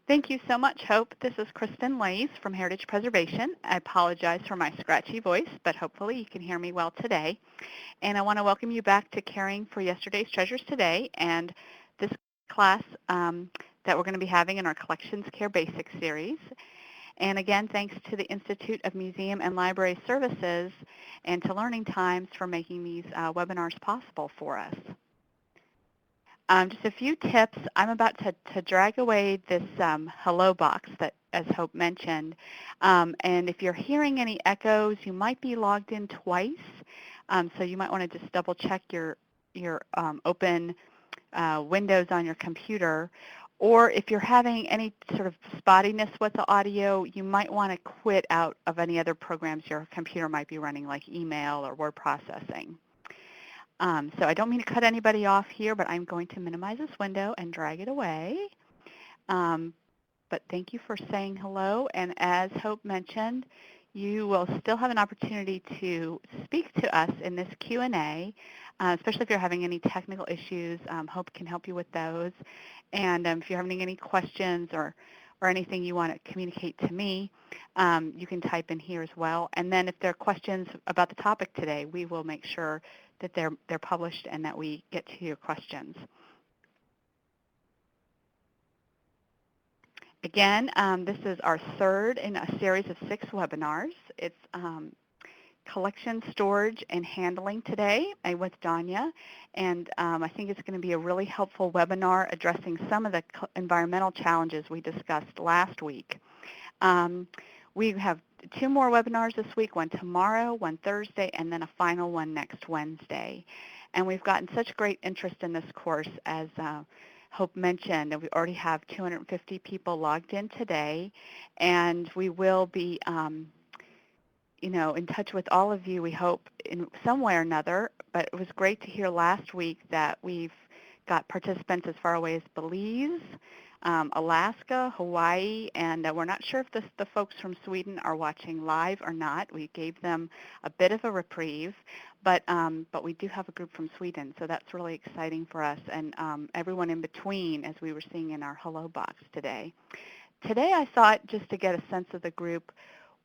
Thank you so much, Hope. This is Kristen Lays from Heritage Preservation. I apologize for my scratchy voice, but hopefully you can hear me well today. And I want to welcome you back to Caring for Yesterday's Treasures today, and this class that we're going to be having in our Collections Care Basics series. And again, thanks to the Institute of Museum and Library Services and to Learning Times for making these webinars possible for us. Just a few tips. I'm about to drag away this hello box that, as Hope mentioned. And if you're hearing any echoes, you might be logged in twice. So you might want to just double check your open windows on your computer. Or if you're having any sort of spottiness with the audio, you might want to quit out of any other programs your computer might be running, like email or word processing. So I don't mean to cut anybody off here, but I'm going to minimize this window and drag it away. But thank you for saying hello. And as Hope mentioned, you will still have an opportunity to speak to us in this Q&A, especially if you're having any technical issues. Hope can help you with those. And if you're having any questions or anything you want to communicate to me, you can type in here as well. And then if there are questions about the topic today, we will make sure that they're published and that we get to your questions. Again, this is our third in a series of 6 webinars. It's collection, storage, and handling today with Danya. And I think it's going to be a really helpful webinar addressing some of the environmental challenges we discussed last week. We have 2 more webinars this week, one tomorrow, one Thursday, and then a final one next Wednesday. And we've gotten such great interest in this course, as Hope mentioned, and we already have 250 people logged in today, and we will be in touch with all of you, we hope, in some way or another. But it was great to hear last week that we've got participants as far away as Belize, Alaska, Hawaii, and we're not sure if the folks from Sweden are watching live or not. We gave them a bit of a reprieve, but we do have a group from Sweden, so that's really exciting for us, and everyone in between, as we were seeing in our hello box today. Today I thought, just to get a sense of the group,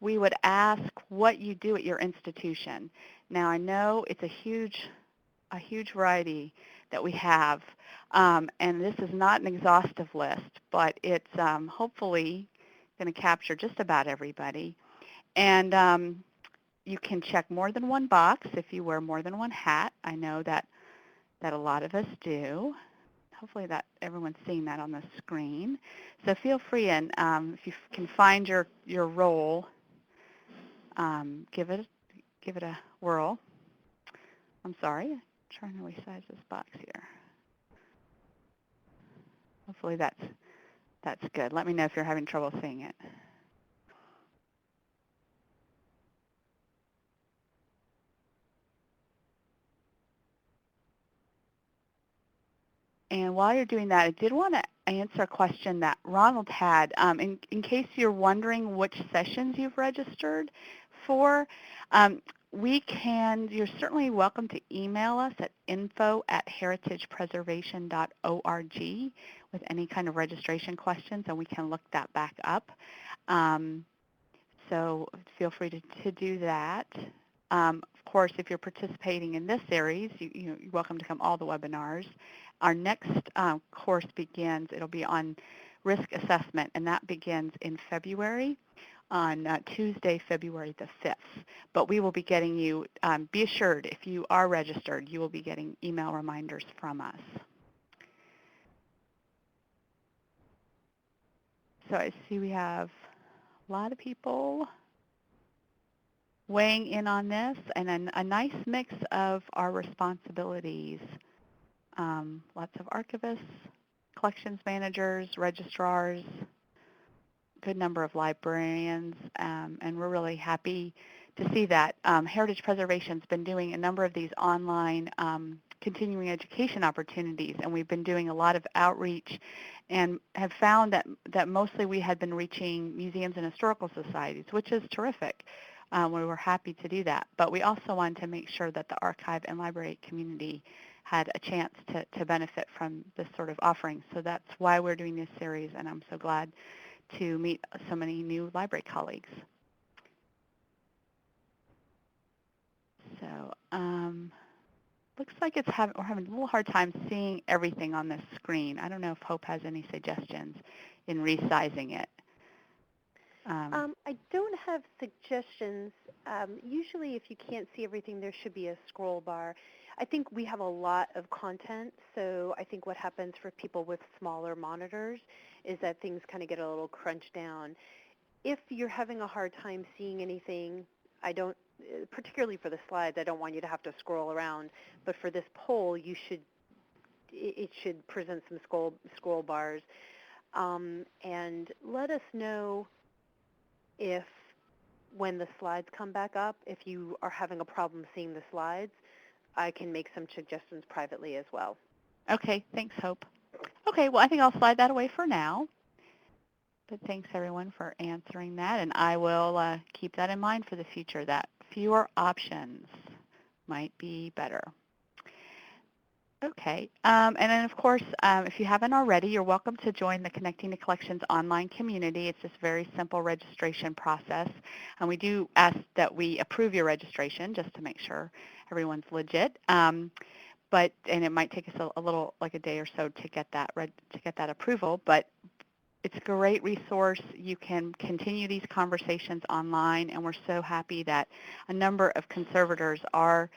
we would ask what you do at your institution. Now, I know it's a huge variety that we have, and this is not an exhaustive list, but it's hopefully going to capture just about everybody. And you can check more than one box if you wear more than one hat. I know that a lot of us do. Hopefully that everyone's seeing that on the screen. So feel free, and if you can find your role, give it a whirl. I'm sorry, I'm trying to resize this box here. Hopefully that's good. Let me know if you're having trouble seeing it. And while you're doing that, I did want to answer a question that Ronald had. In case you're wondering which sessions you've registered for, you're certainly welcome to email us at info@heritagepreservation.org with any kind of registration questions, and we can look that back up. So feel free to do that. Of course, if you're participating in this series, you're welcome to come all the webinars. Our next course begins, it'll be on risk assessment, and that begins in February, on Tuesday, February the 5th. But we will be getting you, be assured, if you are registered, you will be getting email reminders from us. So I see we have a lot of people weighing in on this, and a nice mix of our responsibilities. Lots of archivists, collections managers, registrars, good number of librarians, and we're really happy to see that. Heritage Preservation's been doing a number of these online continuing education opportunities, and we've been doing a lot of outreach and have found that mostly we had been reaching museums and historical societies, which is terrific. We were happy to do that, but we also wanted to make sure that the archive and library community had a chance to benefit from this sort of offering. So that's why we're doing this series, and I'm so glad to meet so many new library colleagues. So looks like we're having a little hard time seeing everything on this screen. I don't know if Hope has any suggestions in resizing it. I don't have suggestions. Usually if you can't see everything, there should be a scroll bar. I think we have a lot of content, so I think what happens for people with smaller monitors is that things kind of get a little crunched down. If you're having a hard time seeing anything, particularly for the slides, I don't want you to have to scroll around, but for this poll, it should present some scroll bars. And let us know if when the slides come back up, if you are having a problem seeing the slides, I can make some suggestions privately as well. Okay, thanks, Hope. Okay, well, I think I'll slide that away for now. But thanks, everyone, for answering that. And I will keep that in mind for the future, that fewer options might be better. Okay. And then, of course, if you haven't already, you're welcome to join the Connecting to Collections online community. It's just a very simple registration process. And we do ask that we approve your registration just to make sure everyone's legit. And it might take us a little, like a day or so to get that approval. But it's a great resource. You can continue these conversations online, and we're so happy that a number of conservators are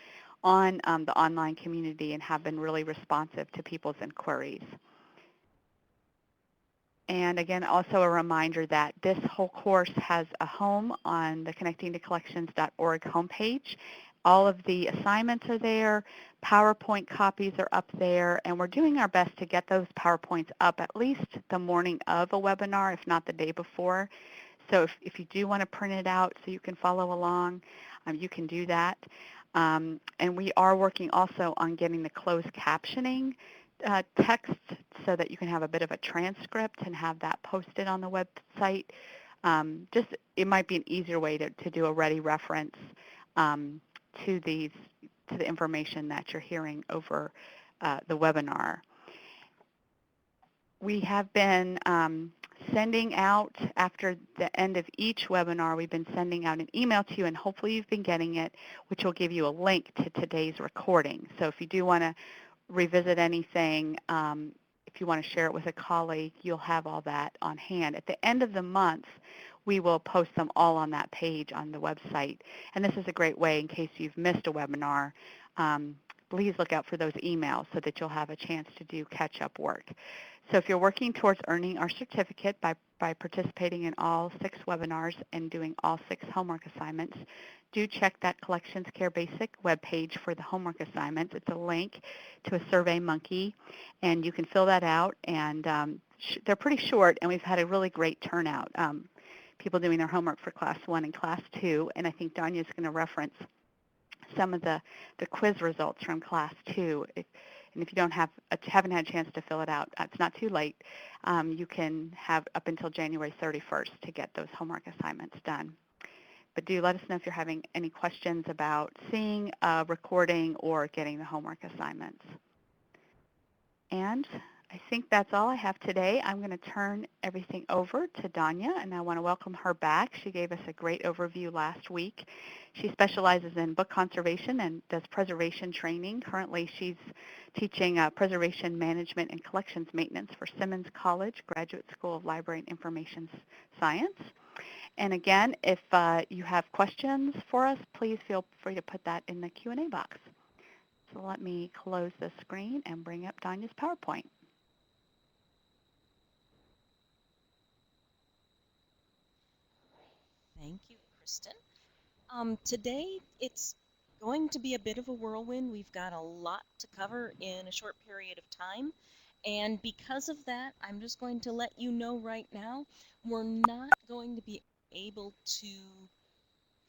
on the online community and have been really responsive to people's inquiries. And again, also a reminder that this whole course has a home on the connectingtocollections.org homepage. All of the assignments are there. PowerPoint copies are up there, and we're doing our best to get those PowerPoints up at least the morning of a webinar, if not the day before. So if you do want to print it out so you can follow along, you can do that. And we are working also on getting the closed captioning text so that you can have a bit of a transcript and have that posted on the website. It might be an easier way to do a ready reference to the information that you're hearing over the webinar. We have been sending out, after the end of each webinar, we've been sending out an email to you, and hopefully you've been getting it, which will give you a link to today's recording. So if you do want to revisit anything, if you want to share it with a colleague, you'll have all that on hand. At the end of the month, we will post them all on that page on the website. And this is a great way, in case you've missed a webinar, please look out for those emails so that you'll have a chance to do catch-up work. So if you're working towards earning our certificate by participating in all 6 webinars and doing all 6 homework assignments, do check that Collections Care Basic webpage for the homework assignments. It's a link to a SurveyMonkey, and you can fill that out. And they're pretty short, and we've had a really great turnout. People doing their homework for Class 1 and Class 2, and I think Danya's going to reference some of the quiz results from Class 2. And if you haven't had a chance to fill it out, it's not too late. You can have up until January 31st to get those homework assignments done. But do let us know if you're having any questions about seeing a recording or getting the homework assignments. And I think that's all I have today. I'm going to turn everything over to Danya, and I want to welcome her back. She gave us a great overview last week. She specializes in book conservation and does preservation training. Currently, she's teaching preservation management and collections maintenance for Simmons College Graduate School of Library and Information Science. And again, if you have questions for us, please feel free to put that in the Q&A box. So let me close the screen and bring up Danya's PowerPoint. Thank you, Kristen. Today, it's going to be a bit of a whirlwind. We've got a lot to cover in a short period of time. And because of that, I'm just going to let you know right now, we're not going to be able to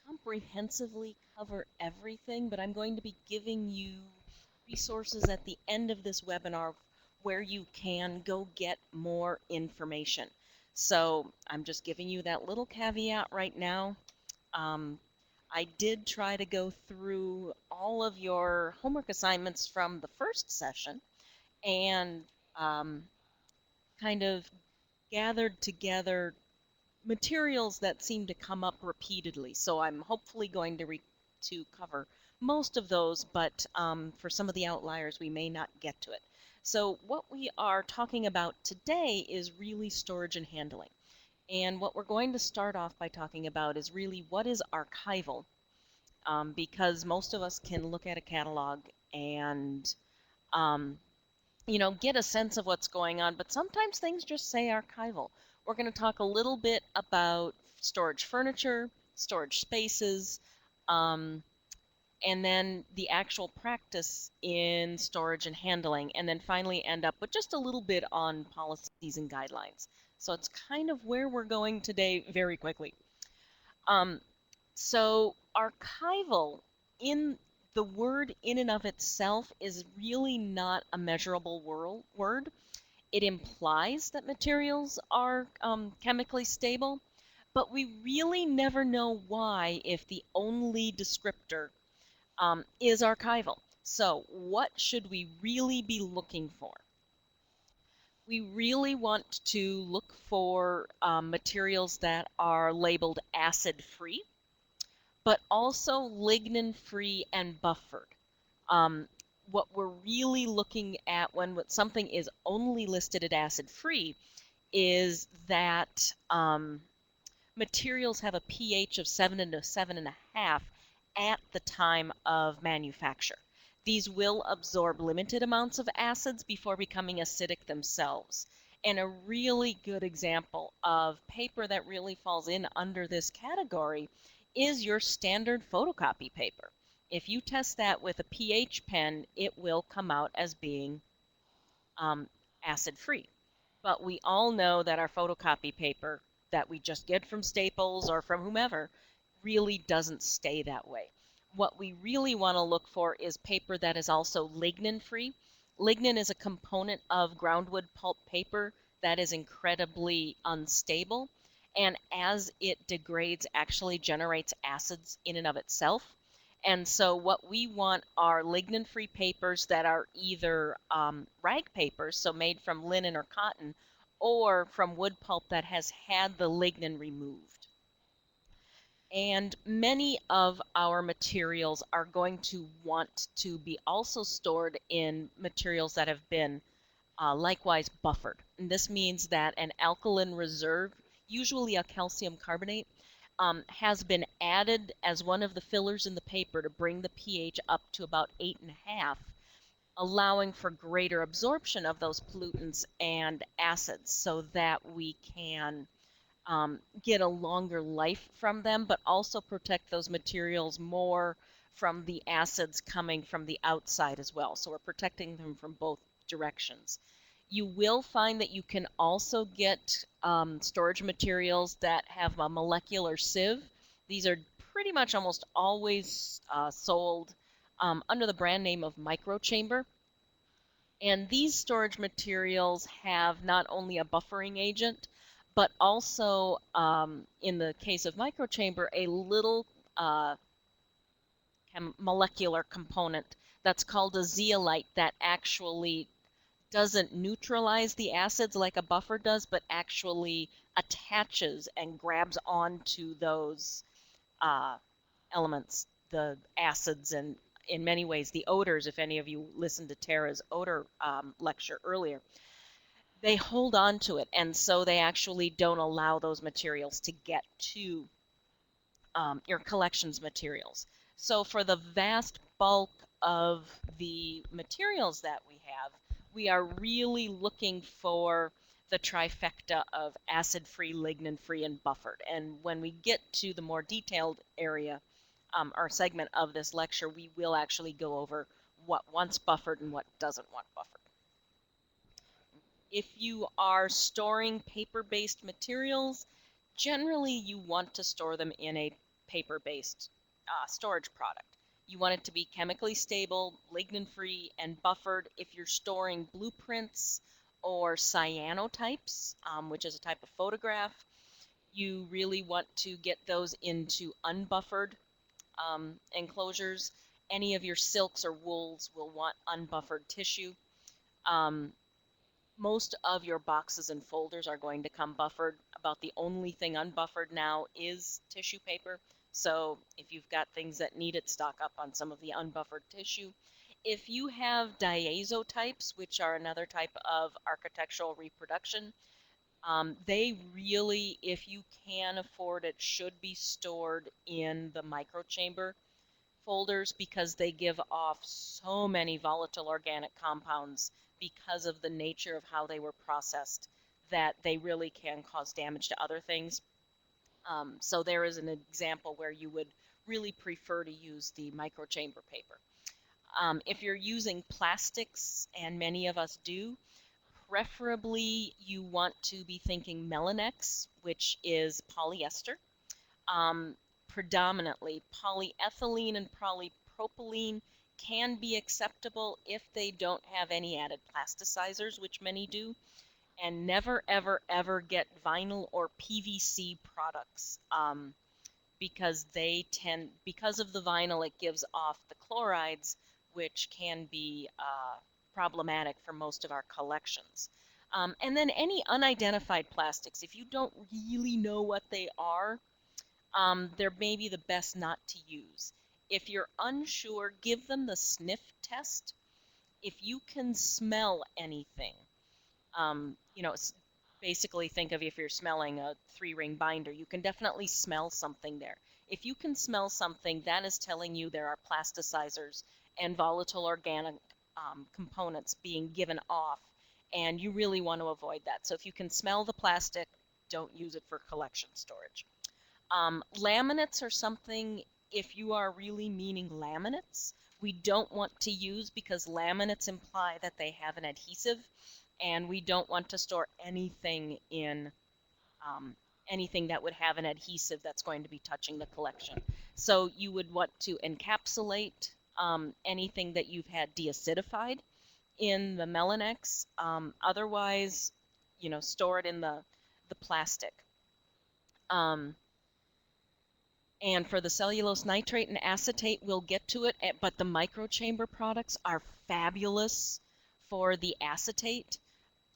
comprehensively cover everything, but I'm going to be giving you resources at the end of this webinar where you can go get more information. So I'm just giving you that little caveat right now. I did try to go through all of your homework assignments from the first session and um, kind of gathered together materials that seem to come up repeatedly. So I'm hopefully going to cover most of those, but for some of the outliers, we may not get to it. So what we are talking about today is really storage and handling. And what we're going to start off by talking about is really what is archival, because most of us can look at a catalog and um, get a sense of what's going on, but sometimes things just say archival. We're going to talk a little bit about storage furniture, storage spaces, um, and then the actual practice in storage and handling, and then finally end up with just a little bit on policies and guidelines. So it's kind of where we're going today very quickly. Um, so archival, in the word in and of itself, is really not a measurable word. It implies that materials are chemically stable, but we really never know why if the only descriptor is archival. So what should we really be looking for? We really want to look for materials that are labeled acid-free, but also lignin-free and buffered. Um, what we're really looking at when something is only listed as acid-free is that materials have a pH of 7 to 7.5 at the time of manufacture. These will absorb limited amounts of acids before becoming acidic themselves. And a really good example of paper that really falls in under this category is your standard photocopy paper. If you test that with a pH pen, it will come out as being acid-free. But we all know that our photocopy paper that we just get from Staples or from whomever really doesn't stay that way. What we really want to look for is paper that is also lignin-free. Lignin is a component of groundwood pulp paper that is incredibly unstable, and as it degrades, actually generates acids in and of itself. And so what we want are lignin-free papers that are either rag papers, so made from linen or cotton, or from wood pulp that has had the lignin removed. And many of our materials are going to want to be also stored in materials that have been likewise buffered. And this means that an alkaline reserve, usually a calcium carbonate, has been added as one of the fillers in the paper to bring the pH up to about 8.5, allowing for greater absorption of those pollutants and acids so that we can get a longer life from them, but also protect those materials more from the acids coming from the outside as well. So we're protecting them from both directions. You will find that you can also get storage materials that have a molecular sieve. These are pretty much almost always sold under the brand name of microchamber. And these storage materials have not only a buffering agent, but also, in the case of microchamber, a little molecular component that's called a zeolite that actually doesn't neutralize the acids like a buffer does, but actually attaches and grabs onto those elements, the acids, and in many ways the odors. If any of you listened to Tara's odor lecture earlier, they hold on to it, and so they actually don't allow those materials to get to your collections materials. So for the vast bulk of the materials that we are really looking for the trifecta of acid-free, lignin-free, and buffered. And when we get to the more detailed area, or segment of this lecture, we will actually go over what wants buffered and what doesn't want buffered. If you are storing paper-based materials, generally you want to store them in a paper-based storage product. You want it to be chemically stable, lignin-free, and buffered. If you're storing blueprints or cyanotypes, which is a type of photograph, you really want to get those into unbuffered enclosures. Any of your silks or wools will want unbuffered tissue. Um, Most of your boxes and folders are going to come buffered. About the only thing unbuffered now is tissue paper. So if you've got things that need it, stock up on some of the unbuffered tissue. If you have diazotypes, which are another type of architectural reproduction, they really, if you can afford it, should be stored in the microchamber folders because they give off so many volatile organic compounds because of the nature of how they were processed that they really can cause damage to other things. So there is an example where you would really prefer to use the microchamber paper. If you're using plastics, and many of us do, preferably you want to be thinking Melanex, which is polyester. Um, Predominantly, polyethylene and polypropylene can be acceptable if they don't have any added plasticizers, which many do. And never, ever, ever get vinyl or PVC products because because of the vinyl, it gives off the chlorides, which can be problematic for most of our collections. And then any unidentified plastics, if you don't really know what they are, they're maybe the best not to use. If you're unsure, give them the sniff test. If you can smell anything, you know, basically think of if you're smelling a 3-ring binder, you can definitely smell something there. If you can smell something, that is telling you there are plasticizers and volatile organic components being given off, and you really want to avoid that. So if you can smell the plastic, don't use it for collection storage. Laminates are something, if you are really meaning laminates, we don't want to use because laminates imply that they have an adhesive, and we don't want to store anything in anything that would have an adhesive that's going to be touching the collection. So you would want to encapsulate anything that you've had deacidified in the Melanex. Otherwise, you know, store it in the plastic. And for the cellulose nitrate and acetate, we'll get to it, but the microchamber products are fabulous for the acetate.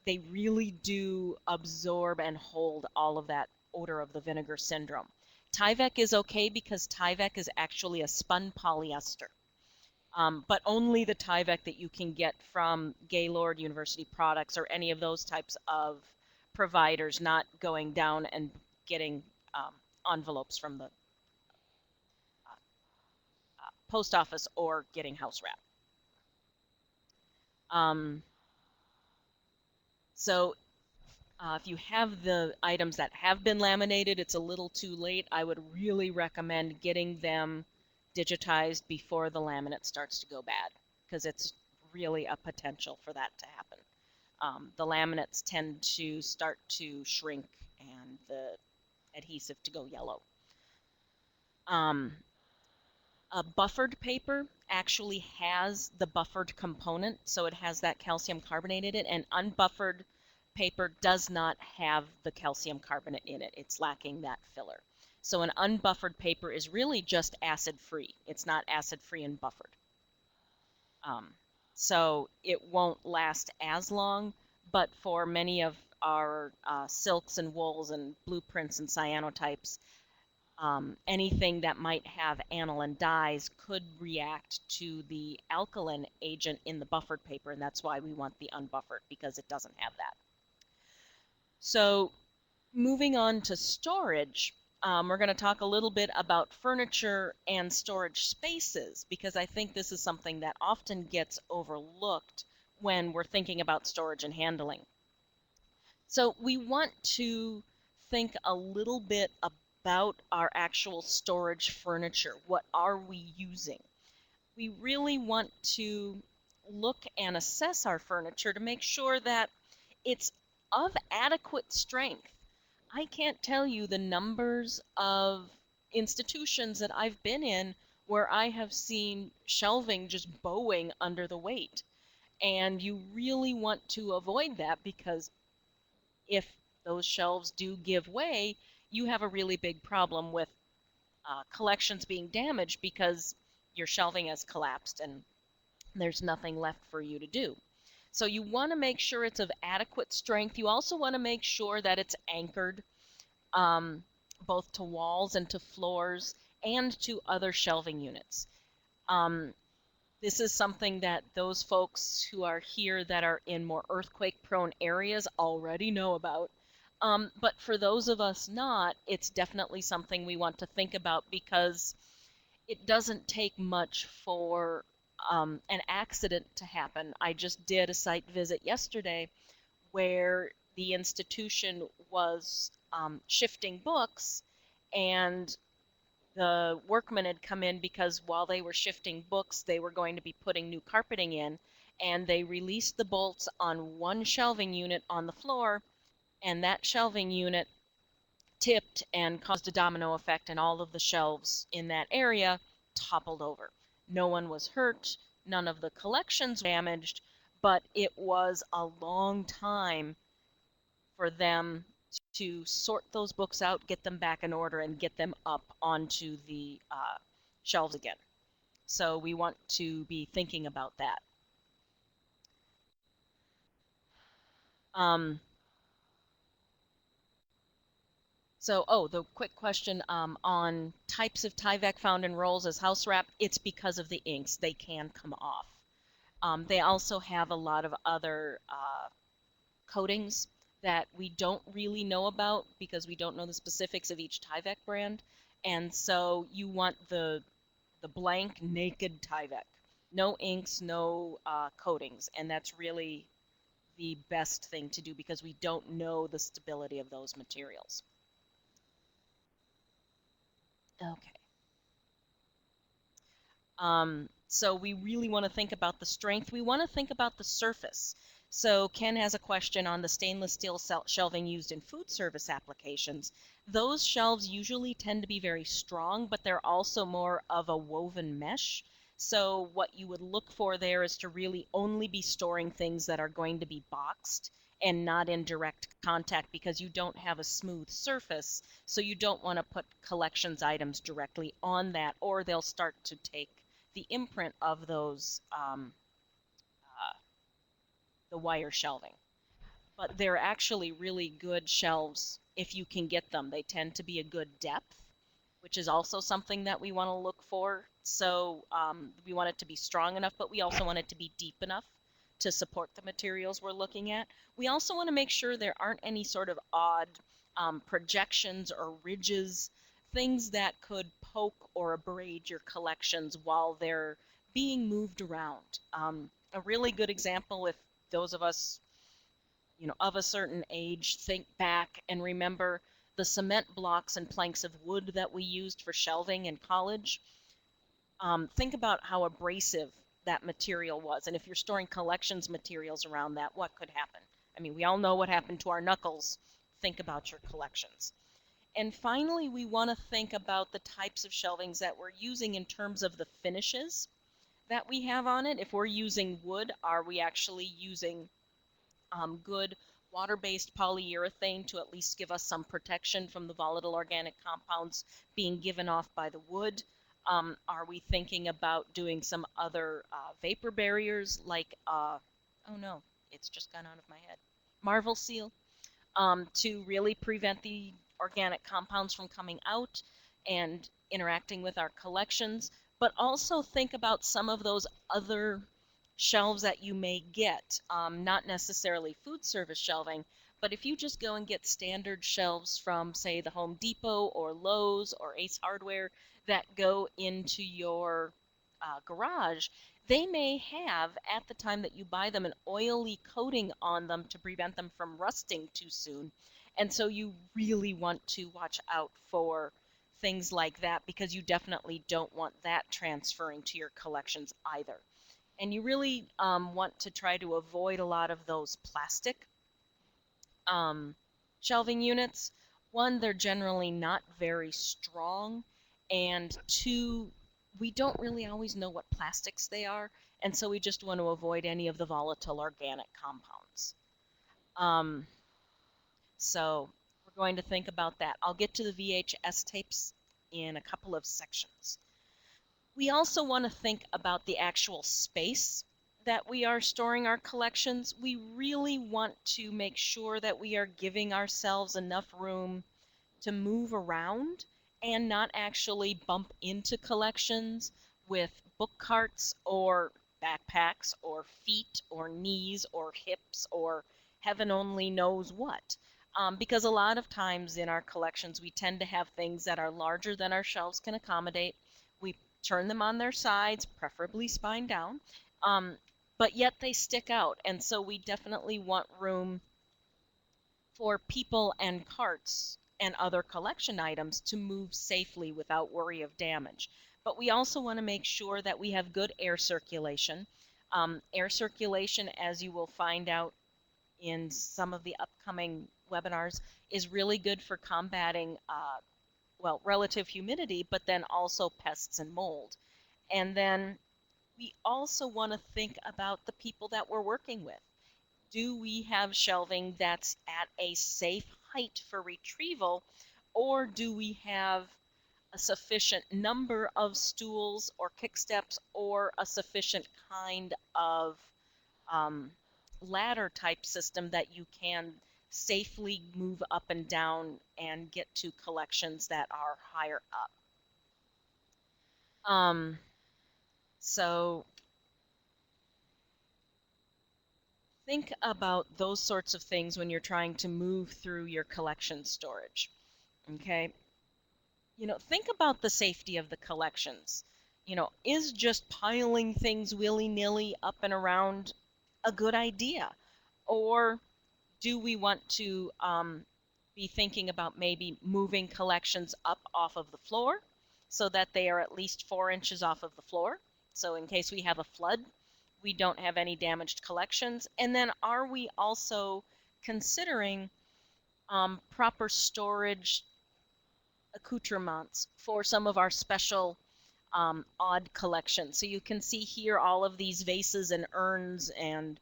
They really do absorb and hold all of that odor of the vinegar syndrome. Tyvek is okay because Tyvek is actually a spun polyester, but only the Tyvek that you can get from Gaylord University Products or any of those types of providers, not going down and getting envelopes from the post office or getting house wrap. So if you have the items that have been laminated, it's a little too late. I would really recommend getting them digitized before the laminate starts to go bad, because it's really a potential for that to happen. The laminates tend to start to shrink and the adhesive to go yellow. A buffered paper actually has the buffered component, so it has that calcium carbonate in it, and unbuffered paper does not have the calcium carbonate in it. It's lacking that filler. So an unbuffered paper is really just acid-free. It's not acid-free and buffered. So it won't last as long, but for many of our silks and wools and blueprints and cyanotypes, anything that might have aniline dyes could react to the alkaline agent in the buffered paper, and that's why we want the unbuffered, because it doesn't have that. So moving on to storage, we're going to talk a little bit about furniture and storage spaces, because I think this is something that often gets overlooked when we're thinking about storage and handling. So we want to think a little bit about our actual storage furniture. What are we using? We really want to look and assess our furniture to make sure that it's of adequate strength. I can't tell you the numbers of institutions that I've been in where I have seen shelving just bowing under the weight. And you really want to avoid that, because if those shelves do give way, you have a really big problem with collections being damaged, because your shelving has collapsed and there's nothing left for you to do. So you want to make sure it's of adequate strength. You also want to make sure that it's anchored um, both to walls and to floors and to other shelving units. Um, this is something that those folks who are here that are in more earthquake-prone areas already know about. But for those of us not, it's definitely something we want to think about because it doesn't take much for an accident to happen. I just did a site visit yesterday where the institution was shifting books, and the workmen had come in because while they were shifting books, they were going to be putting new carpeting in, and they released the bolts on one shelving unit on the floor, and that shelving unit tipped and caused a domino effect, and all of the shelves in that area toppled over. No one was hurt, none of the collections were damaged, but it was a long time for them to sort those books out, get them back in order, and get them up onto the shelves again. So we want to be thinking about that. The quick question on types of Tyvek found in rolls as house wrap, it's because of the inks. They can come off. They also have a lot of other coatings that we don't really know about because we don't know the specifics of each Tyvek brand. And so you want the blank, naked Tyvek. No inks, no coatings. And that's really the best thing to do because we don't know the stability of those materials. Okay. So we really want to think about the strength. We want to think about the surface. So Ken has a question on the stainless steel shelving used in food service applications. Those shelves usually tend to be very strong, but they're also more of a woven mesh. So what you would look for there is to really only be storing things that are going to be boxed and not in direct contact because you don't have a smooth surface. So you don't want to put collections items directly on that, or they'll start to take the imprint of those the wire shelving. But they're actually really good shelves if you can get them. They tend to be a good depth, which is also something that we want to look for. So we want it to be strong enough, but we also want it to be deep enough to support the materials we're looking at. We also want to make sure there aren't any sort of odd projections or ridges, things that could poke or abrade your collections while they're being moved around. A really good example, if those of us of a certain age think back and remember the cement blocks and planks of wood that we used for shelving in college. Think about how abrasive that material was. And if you're storing collections materials around that, what could happen? I mean, we all know what happened to our knuckles. Think about your collections. And finally, we want to think about the types of shelvings that we're using in terms of the finishes that we have on it. If we're using wood, are we actually using good water-based polyurethane to at least give us some protection from the volatile organic compounds being given off by the wood? Are we thinking about doing some other vapor barriers like, oh no, it's just gone out of my head, Marvel Seal, to really prevent the organic compounds from coming out and interacting with our collections, but also think about some of those other shelves that you may get, not necessarily food service shelving, but if you just go and get standard shelves from, say, the Home Depot or Lowe's or Ace Hardware that go into your garage, they may have, at the time that you buy them, an oily coating on them to prevent them from rusting too soon. And so you really want to watch out for things like that because you definitely don't want that transferring to your collections either. And you really want to try to avoid a lot of those plastic shelving units. One, they're generally not very strong, and two, we don't really always know what plastics they are, and so we just want to avoid any of the volatile organic compounds. So we're going to think about that. I'll get to the VHS tapes in a couple of sections. We also want to think about the actual space that we are storing our collections. We really want to make sure that we are giving ourselves enough room to move around and not actually bump into collections with book carts or backpacks or feet or knees or hips or heaven only knows what. Because a lot of times in our collections, we tend to have things that are larger than our shelves can accommodate. We turn them on their sides, preferably spine down, um, but yet they stick out. And so we definitely want room for people and carts and other collection items to move safely without worry of damage. But we also want to make sure that we have good air circulation. Air circulation, as you will find out in some of the upcoming webinars, is really good for combating, well, relative humidity, but then also pests and mold. And then we also want to think about the people that we're working with. Do we have shelving that's at a safe height for retrieval, or do we have a sufficient number of stools or kick steps or a sufficient kind of um, ladder type system that you can safely move up and down and get to collections that are higher up? Um, so think about those sorts of things when you're trying to move through your collection storage. Okay, think about the safety of the collections. Is just piling things willy-nilly up and around a good idea? Or do we want to be thinking about maybe moving collections up off of the floor so that they are at least 4 inches off of the floor? So in case we have a flood, we don't have any damaged collections. And then are we also considering proper storage accoutrements for some of our special odd collections? So you can see here all of these vases and urns and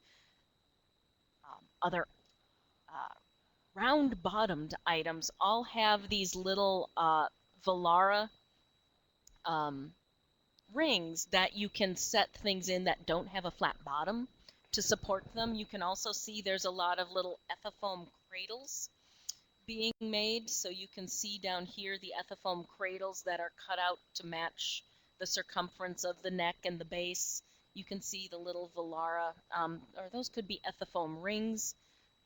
other round-bottomed items all have these little Velara um, rings that you can set things in that don't have a flat bottom to support them. You can also see there's a lot of little ethafoam cradles being made. So you can see down here the ethafoam cradles that are cut out to match the circumference of the neck and the base. You can see the little Velara, or those could be ethafoam rings.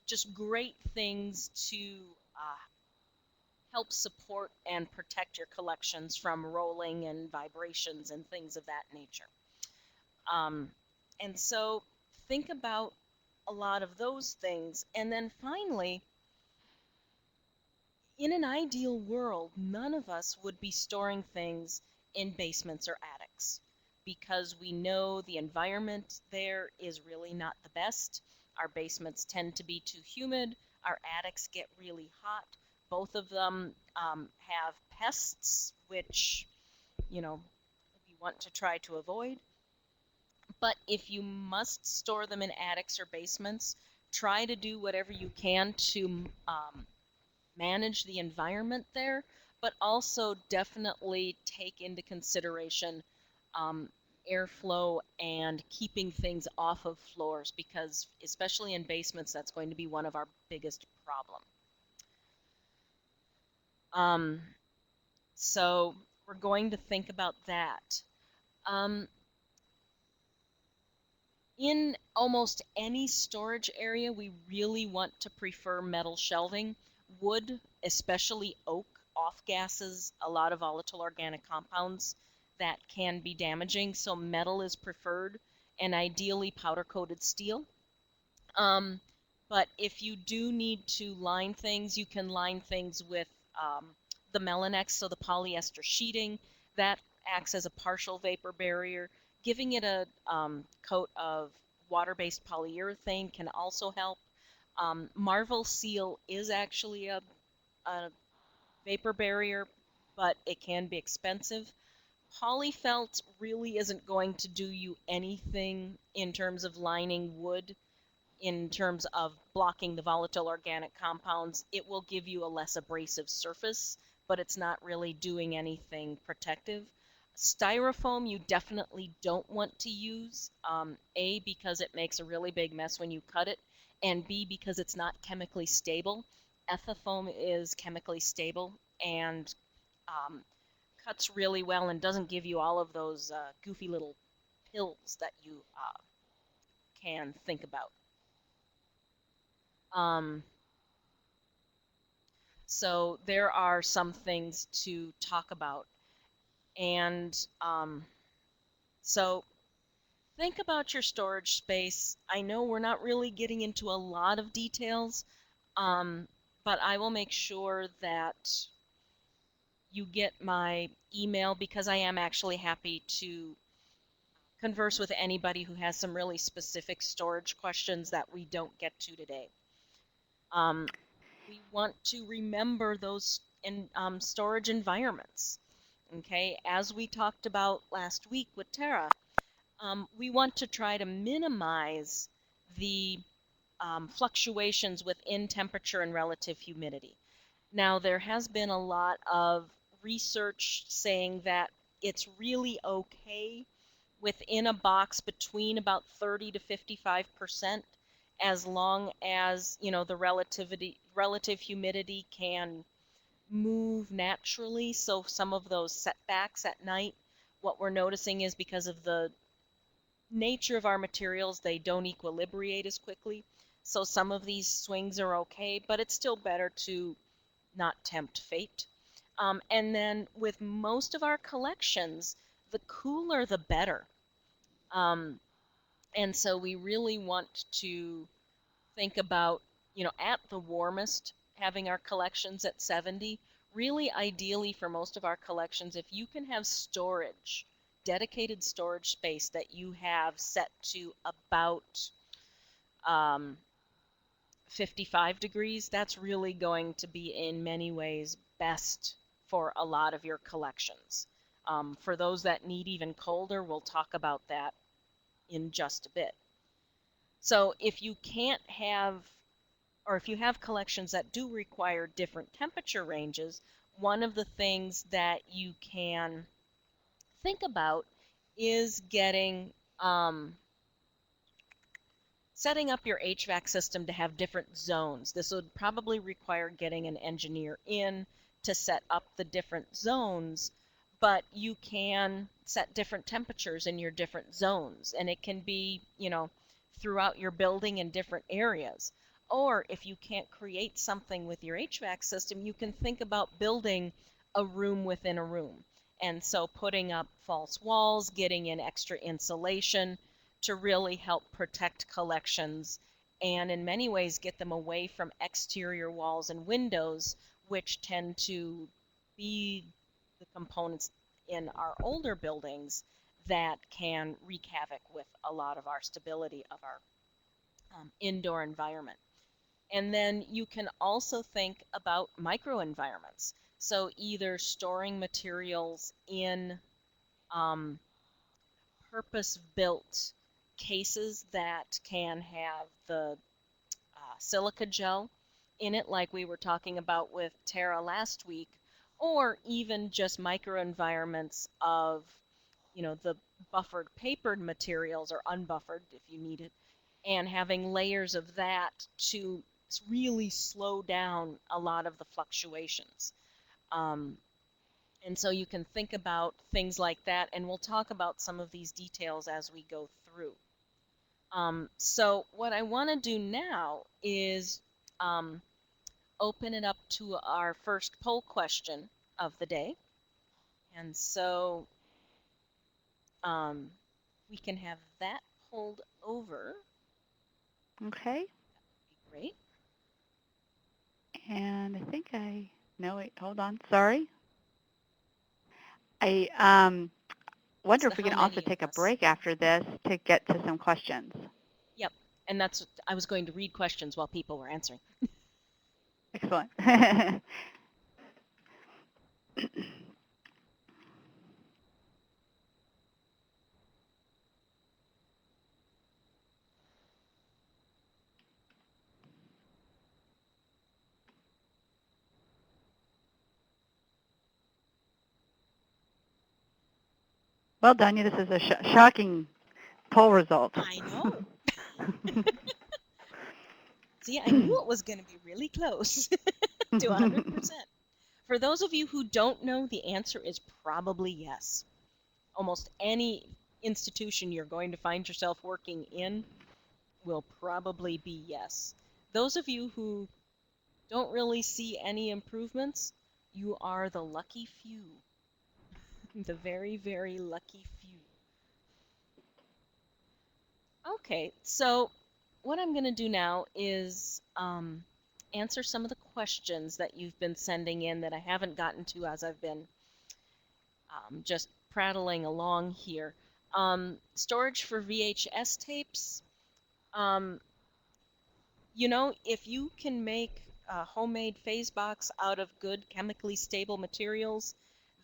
Just great things to help support and protect your collections from rolling and vibrations and things of that nature. And so think about a lot of those things. And then finally, in an ideal world, none of us would be storing things in basements or attics because we know the environment there is really not the best. Our basements tend to be too humid. Our attics get really hot. Both of them have pests, which, we want to try to avoid. But if you must store them in attics or basements, try to do whatever you can to manage the environment there, but also definitely take into consideration airflow and keeping things off of floors, because especially in basements, that's going to be one of our biggest problems. So we're going to think about that. In almost any storage area, we really want to prefer metal shelving. Wood, especially oak, off-gasses a lot of volatile organic compounds that can be damaging, so metal is preferred, and ideally powder-coated steel. But if you do need to line things, you can line things with the Melanex, so the polyester sheeting. That acts as a partial vapor barrier. Giving it a coat of water-based polyurethane can also help. Marvel Seal is actually a vapor barrier, but it can be expensive. Polyfelt really isn't going to do you anything in terms of lining wood, in terms of blocking the volatile organic compounds. It will give you a less abrasive surface, but it's not really doing anything protective. Styrofoam you definitely don't want to use, A, because it makes a really big mess when you cut it, and B, because it's not chemically stable. Ethafoam is chemically stable and um, cuts really well and doesn't give you all of those goofy little pills that you can think about. Um, so there are some things to talk about. And so think about your storage space. I know we're not really getting into a lot of details, um, but I will make sure that you get my email because I am actually happy to converse with anybody who has some really specific storage questions that we don't get to today. We want to remember those storage environments. Okay, as we talked about last week with Tara, we want to try to minimize the fluctuations within temperature and relative humidity. Now, there has been a lot of research saying that it's really okay within a box between about 30 to 55% as long as, you know, the relative humidity can move naturally. So some of those setbacks at night, what we're noticing is because of the nature of our materials, they don't equilibrate as quickly. So some of these swings are okay, but it's still better to not tempt fate. And then with most of our collections, the cooler the better. Um, and so we really want to think about, you know, at the warmest, having our collections at 70. Really ideally for most of our collections, if you can have storage, dedicated storage space that you have set to about um, 55 degrees, that's really going to be in many ways best for a lot of your collections. For those that need even colder, we'll talk about that in just a bit. So if you can't have, or if you have collections that do require different temperature ranges, one of the things that you can think about is getting setting up your HVAC system to have different zones. This would probably require getting an engineer in to set up the different zones, but you can set different temperatures in your different zones, and it can be, you know, throughout your building in different areas. Or if you can't create something with your HVAC system, you can think about building a room within a room. And so putting up false walls, getting in extra insulation, to really help protect collections and in many ways get them away from exterior walls and windows, which tend to be the components in our older buildings that can wreak havoc with a lot of our stability of our indoor environment. And then you can also think about microenvironments. So either storing materials in purpose-built cases that can have the silica gel in it, like we were talking about with Tara last week, or even just microenvironments of, you know, the buffered papered materials or unbuffered if you need it, and having layers of that to really slow down a lot of the fluctuations. Um, and so you can think about things like that, and we'll talk about some of these details as we go through. So what I want to do now is open it up to our first poll question of the day. And so we can have that pulled over. Okay. That'd be great. And no, wait, hold on. Sorry. I It's wonder the if we how can also many of take a us. break after this to get to some questions. Yep. And that's, I was going to read questions while people were answering. Excellent. Well, Danya, this is a shocking poll result. I know. See, I knew it was going to be really close to 100%. For those of you who don't know, the answer is probably yes. Almost any institution you're going to find yourself working in will probably be yes. Those of you who don't really see any improvements, you are the lucky few. The very, very lucky few. Okay, so what I'm going to do now is answer some of the questions that you've been sending in that I haven't gotten to as I've been just prattling along here. Storage for VHS tapes. Um, you know, if you can make a homemade phase box out of good chemically stable materials,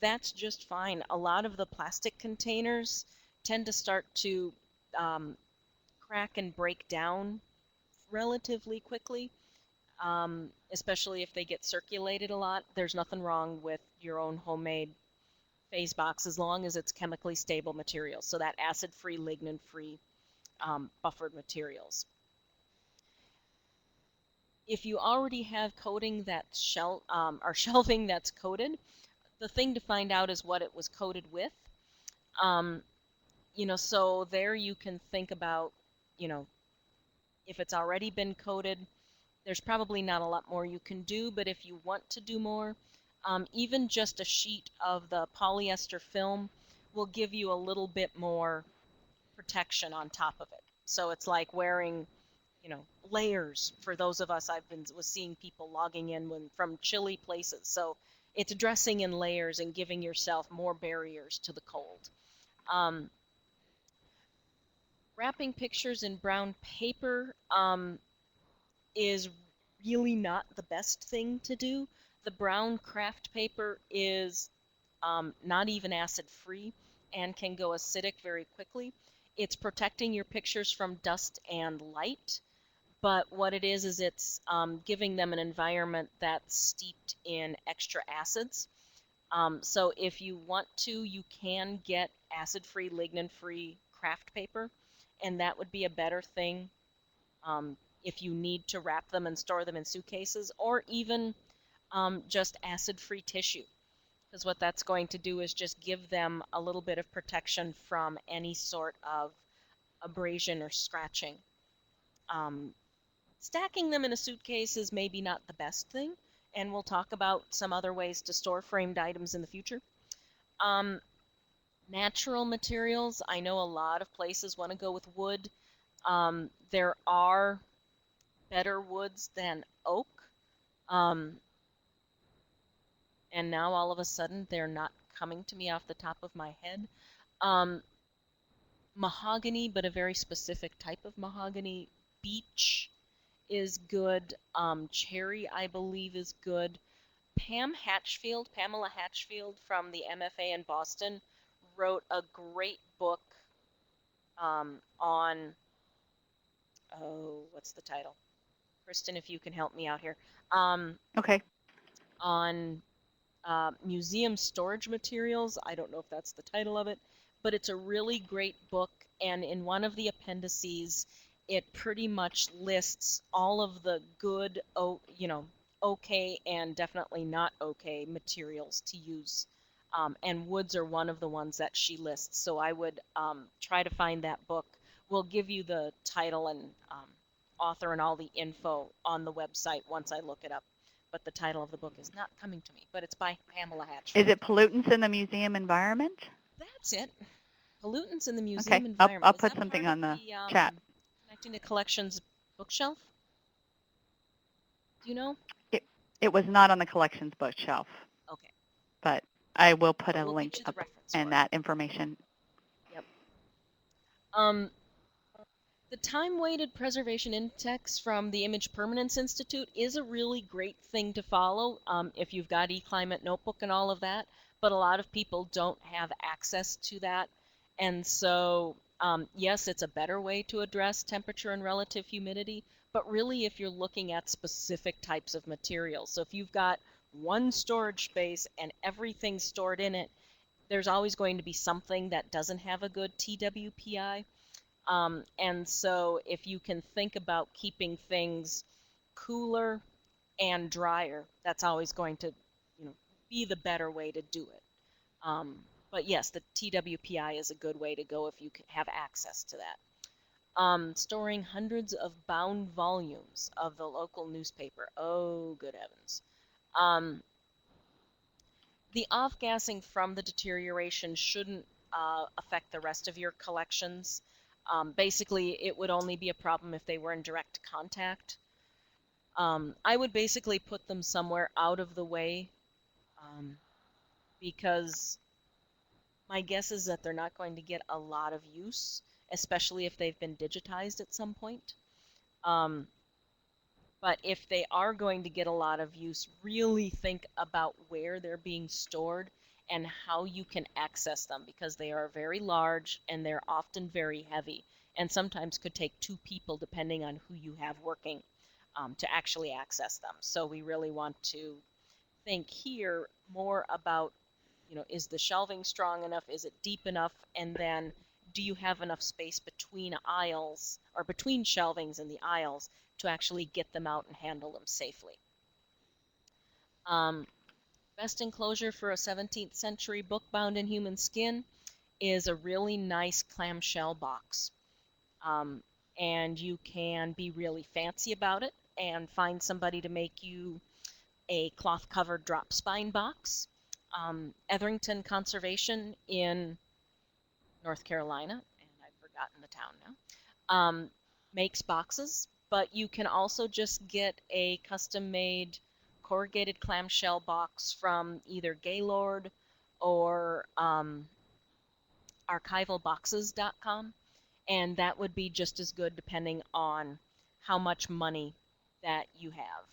that's just fine. A lot of the plastic containers tend to start to crack and break down relatively quickly, especially if they get circulated a lot. There's nothing wrong with your own homemade phase box as long as it's chemically stable materials, so that acid-free, lignin-free buffered materials. If you already have coating that's or shelving that's coated, the thing to find out is what it was coated with. You know, so there you can think about, you know, if it's already been coated, there's probably not a lot more you can do, but if you want to do more, even just a sheet of the polyester film will give you a little bit more protection on top of it. So it's like wearing, you know, layers for those of us was seeing people logging in from chilly places. So it's dressing in layers and giving yourself more barriers to the cold. Wrapping pictures in brown paper is really not the best thing to do. The brown craft paper is not even acid-free and can go acidic very quickly. It's protecting your pictures from dust and light, but what it is it's giving them an environment that's steeped in extra acids. So if you want to, you can get acid-free, lignin-free craft paper, and that would be a better thing if you need to wrap them and store them in suitcases, or even just acid-free tissue, because what that's going to do is just give them a little bit of protection from any sort of abrasion or scratching. Stacking them in a suitcase is maybe not the best thing, and we'll talk about some other ways to store framed items in the future. Natural materials, I know a lot of places want to go with wood. There are better woods than oak. And now all of a sudden they're not coming to me off the top of my head. Mahogany, but a very specific type of mahogany. Beech is good. Cherry, I believe, is good. Pamela Hatchfield from the MFA in Boston, wrote a great book on, oh, what's the title? Kristen, if you can help me out here. Okay. On museum storage materials. I don't know if that's the title of it, but it's a really great book, and in one of the appendices, it pretty much lists all of the good, okay and definitely not okay materials to use. And woods are one of the ones that she lists, so I would try to find that book. We'll give you the title and author and all the info on the website once I look it up. But the title of the book is not coming to me, but it's by Pamela Hatchfield. Is it Pollutants in the Museum Environment? That's it. Pollutants in the Museum Okay. Environment. I'll put something on the chat. Connecting to Collections bookshelf? Do you know? It was not on the collections bookshelf. Okay. But I will put a We'll link up and that information. Yep. The time-weighted preservation index from the Image Permanence Institute is a really great thing to follow if you've got eClimate Notebook and all of that, but a lot of people don't have access to that. And so, yes, it's a better way to address temperature and relative humidity, but really if you're looking at specific types of materials. So if you've got one storage space and everything's stored in it, there's always going to be something that doesn't have a good TWPI. And so if you can think about keeping things cooler and drier, that's always going to, be the better way to do it. But yes, the TWPI is a good way to go if you have access to that. Storing hundreds of bound volumes of the local newspaper. Oh, good heavens. Um, the off-gassing from the deterioration shouldn't affect the rest of your collections. Basically, it would only be a problem if they were in direct contact. I would basically put them somewhere out of the way, because my guess is that they're not going to get a lot of use, especially if they've been digitized at some point. But if they are going to get a lot of use, really think about where they're being stored and how you can access them, because they are very large and they're often very heavy, and sometimes could take 2 people, depending on who you have working, to actually access them. So we really want to think here more about, is the shelving strong enough? Is it deep enough? And then do you have enough space between aisles, or between shelvings in the aisles, to actually get them out and handle them safely? Best enclosure for a 17th century book bound in human skin is a really nice clamshell box. And you can be really fancy about it and find somebody to make you a cloth covered drop spine box. Etherington Conservation in North Carolina, and I've forgotten the town now, makes boxes, but you can also just get a custom-made corrugated clamshell box from either Gaylord or archivalboxes.com, and that would be just as good depending on how much money that you have.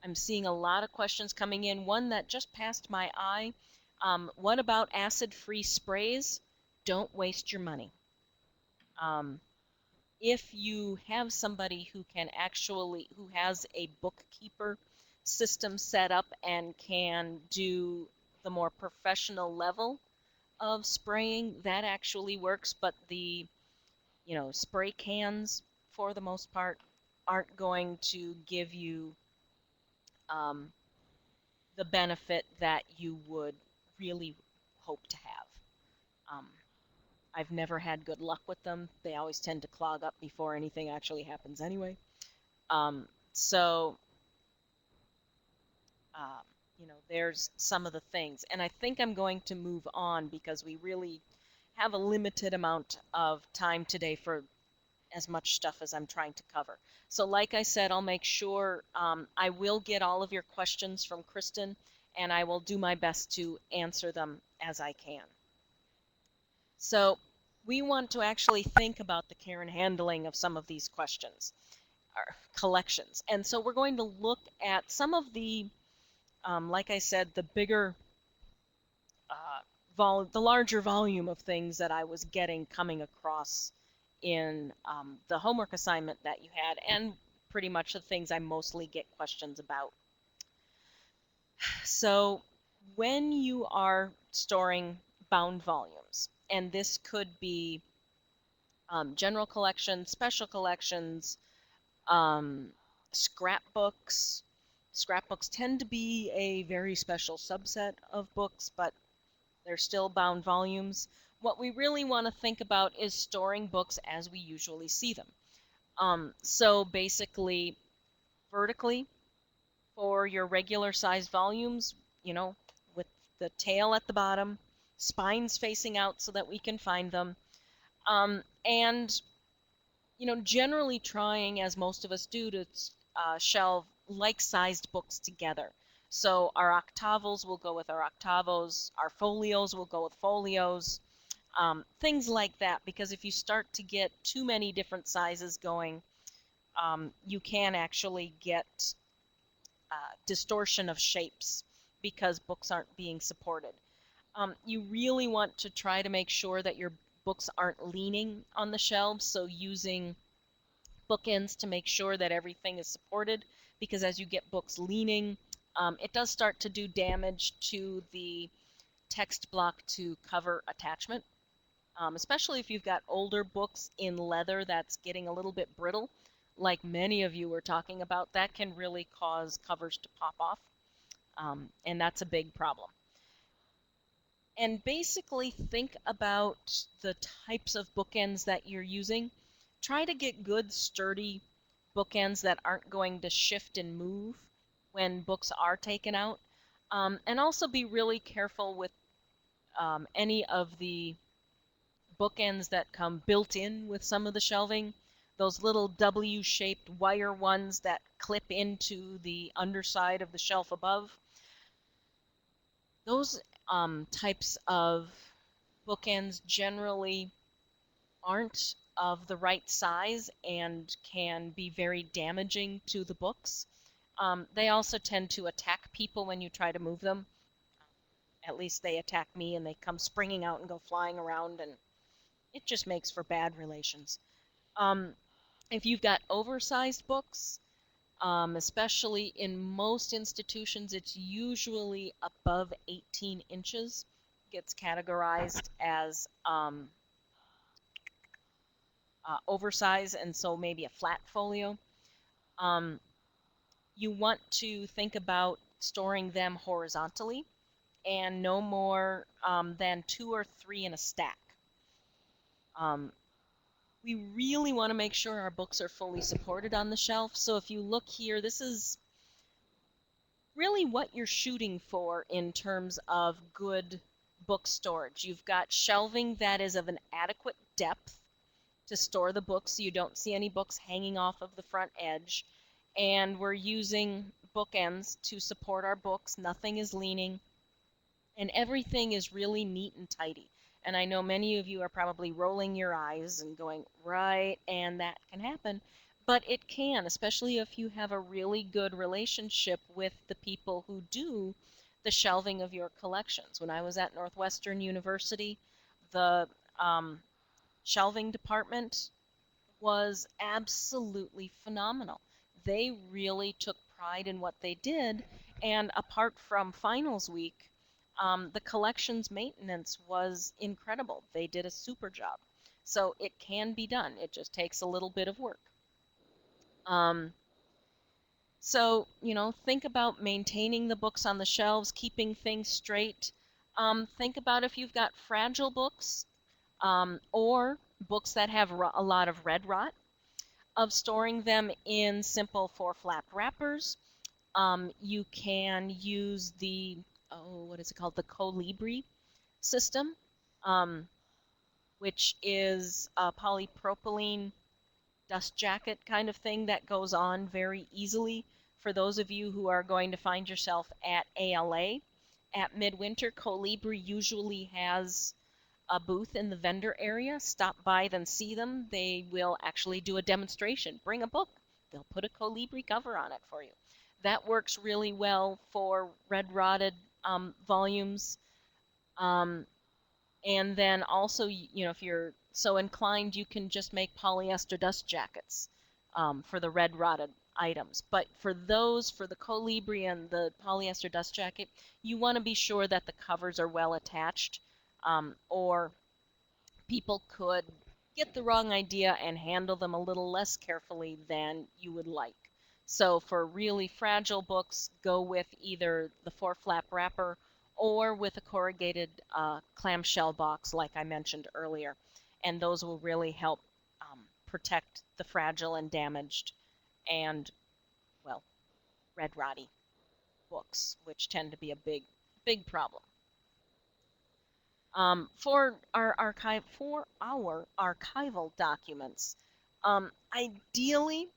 I'm seeing a lot of questions coming in. One that just passed my eye. What about acid-free sprays? Don't waste your money. If you have somebody who has a bookkeeper system set up and can do the more professional level of spraying, that actually works. But the, spray cans, for the most part, aren't going to give you the benefit that you would really hope to have. I've never had good luck with them. They always tend to clog up before anything actually happens anyway. So, there's some of the things. And I think I'm going to move on because we really have a limited amount of time today for as much stuff as I'm trying to cover. So like I said, I'll make sure I will get all of your questions from Kristen, and I will do my best to answer them as I can. So we want to actually think about the care and handling of some of these questions, or collections. And so we're going to look at some of the, like I said, the bigger, the larger volume of things that I was coming across in the homework assignment that you had, and pretty much the things I mostly get questions about. So when you are storing bound volumes, and this could be general collections, special collections, scrapbooks. Scrapbooks tend to be a very special subset of books, but they're still bound volumes. What we really want to think about is storing books as we usually see them. So basically, vertically for your regular sized volumes, with the tail at the bottom, spines facing out so that we can find them, and generally trying, as most of us do, to shelve like-sized books together. So our octavals will go with our octavos, our folios will go with folios, things like that, because if you start to get too many different sizes going, you can actually get distortion of shapes because books aren't being supported. You really want to try to make sure that your books aren't leaning on the shelves, so using bookends to make sure that everything is supported, because as you get books leaning, it does start to do damage to the text block to cover attachment, especially if you've got older books in leather that's getting a little bit brittle, like many of you were talking about. That can really cause covers to pop off, and that's a big problem. And basically think about the types of bookends that you're using. Try to get good, sturdy bookends that aren't going to shift and move when books are taken out. And also be really careful with any of the bookends that come built in with some of the shelving. Those little W-shaped wire ones that clip into the underside of the shelf above. Those types of bookends generally aren't of the right size and can be very damaging to the books. They also tend to attack people when you try to move them. At least they attack me and they come springing out and go flying around, and it just makes for bad relations. If you've got oversized books, especially in most institutions, it's usually above 18 inches, gets categorized as oversize, and so maybe a flat folio. You want to think about storing them horizontally and no more than 2 or 3 in a stack. We really want to make sure our books are fully supported on the shelf. So if you look here, this is really what you're shooting for in terms of good book storage. You've got shelving that is of an adequate depth to store the books so you don't see any books hanging off of the front edge. And we're using bookends to support our books. Nothing is leaning. And everything is really neat and tidy. And I know many of you are probably rolling your eyes and going, right, and that can happen. But it can, especially if you have a really good relationship with the people who do the shelving of your collections. When I was at Northwestern University, the shelving department was absolutely phenomenal. They really took pride in what they did, and apart from finals week, the collections maintenance was incredible. They did a super job. So it can be done. It just takes a little bit of work. So, think about maintaining the books on the shelves, keeping things straight. Think about if you've got fragile books or books that have a lot of red rot, of storing them in simple 4-flap wrappers. You can use the, what is it called? The Colibri system, which is a polypropylene dust jacket kind of thing that goes on very easily. For those of you who are going to find yourself at ALA at Midwinter, Colibri usually has a booth in the vendor area. Stop by them, see them. They will actually do a demonstration. Bring a book. They'll put a Colibri cover on it for you. That works really well for red rotted volumes. And then also, if you're so inclined, you can just make polyester dust jackets for the red rotted items. But for those, for the Colibri and the polyester dust jacket, you want to be sure that the covers are well attached, or people could get the wrong idea and handle them a little less carefully than you would like. So for really fragile books, go with either the 4-flap wrapper or with a corrugated clamshell box like I mentioned earlier. And those will really help protect the fragile and damaged and, well, red rotty books, which tend to be a big problem. For our archival documents, ideally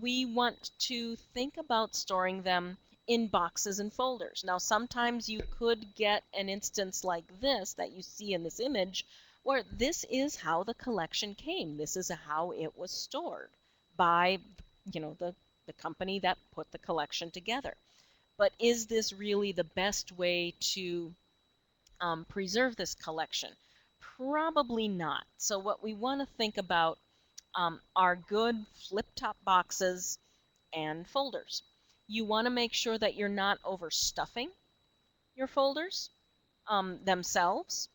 we want to think about storing them in boxes and folders. Now, sometimes you could get an instance like this that you see in this image, where this is how the collection came. This is how it was stored by, the company that put the collection together. But is this really the best way to preserve this collection? Probably not. So what we want to think about are good flip-top boxes and folders. You want to make sure that you're not overstuffing your folders themselves.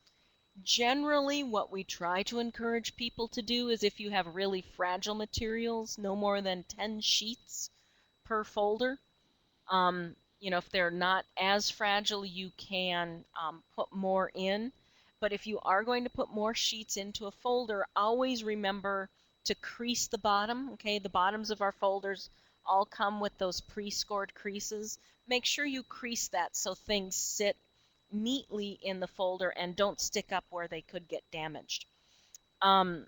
Generally, what we try to encourage people to do is if you have really fragile materials, no more than 10 sheets per folder. If they're not as fragile, you can put more in. But if you are going to put more sheets into a folder, always remember to crease the bottom. Okay, the bottoms of our folders all come with those pre-scored creases. Make sure you crease that so things sit neatly in the folder and don't stick up where they could get damaged. You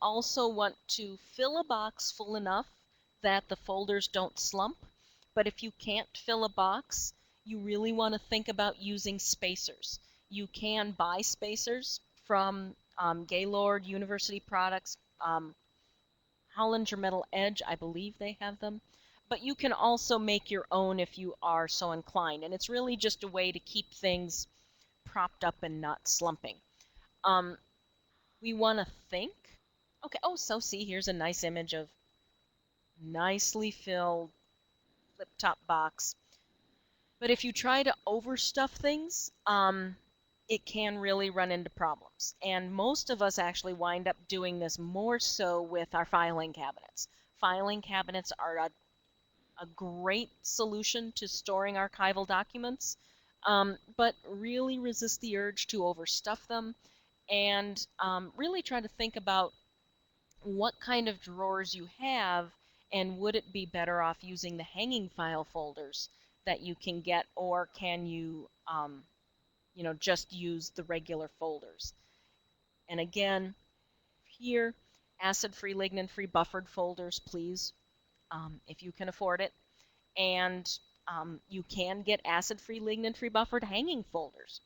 also want to fill a box full enough that the folders don't slump. But if you can't fill a box, you really want to think about using spacers. You can buy spacers from Gaylord University Products, Hollinger Metal Edge, I believe they have them. But you can also make your own if you are so inclined. And it's really just a way to keep things propped up and not slumping. We want to think. Okay, oh, so see, here's a nice image of nicely filled flip top box. But if you try to overstuff things, it can really run into problems. And most of us actually wind up doing this more so with our filing cabinets. Filing cabinets are a great solution to storing archival documents, but really resist the urge to overstuff them and really try to think about what kind of drawers you have and would it be better off using the hanging file folders that you can get, or can you just use the regular folders. And again, here, acid-free, lignin-free buffered folders, please, if you can afford it. And you can get acid-free, lignin-free buffered hanging folders.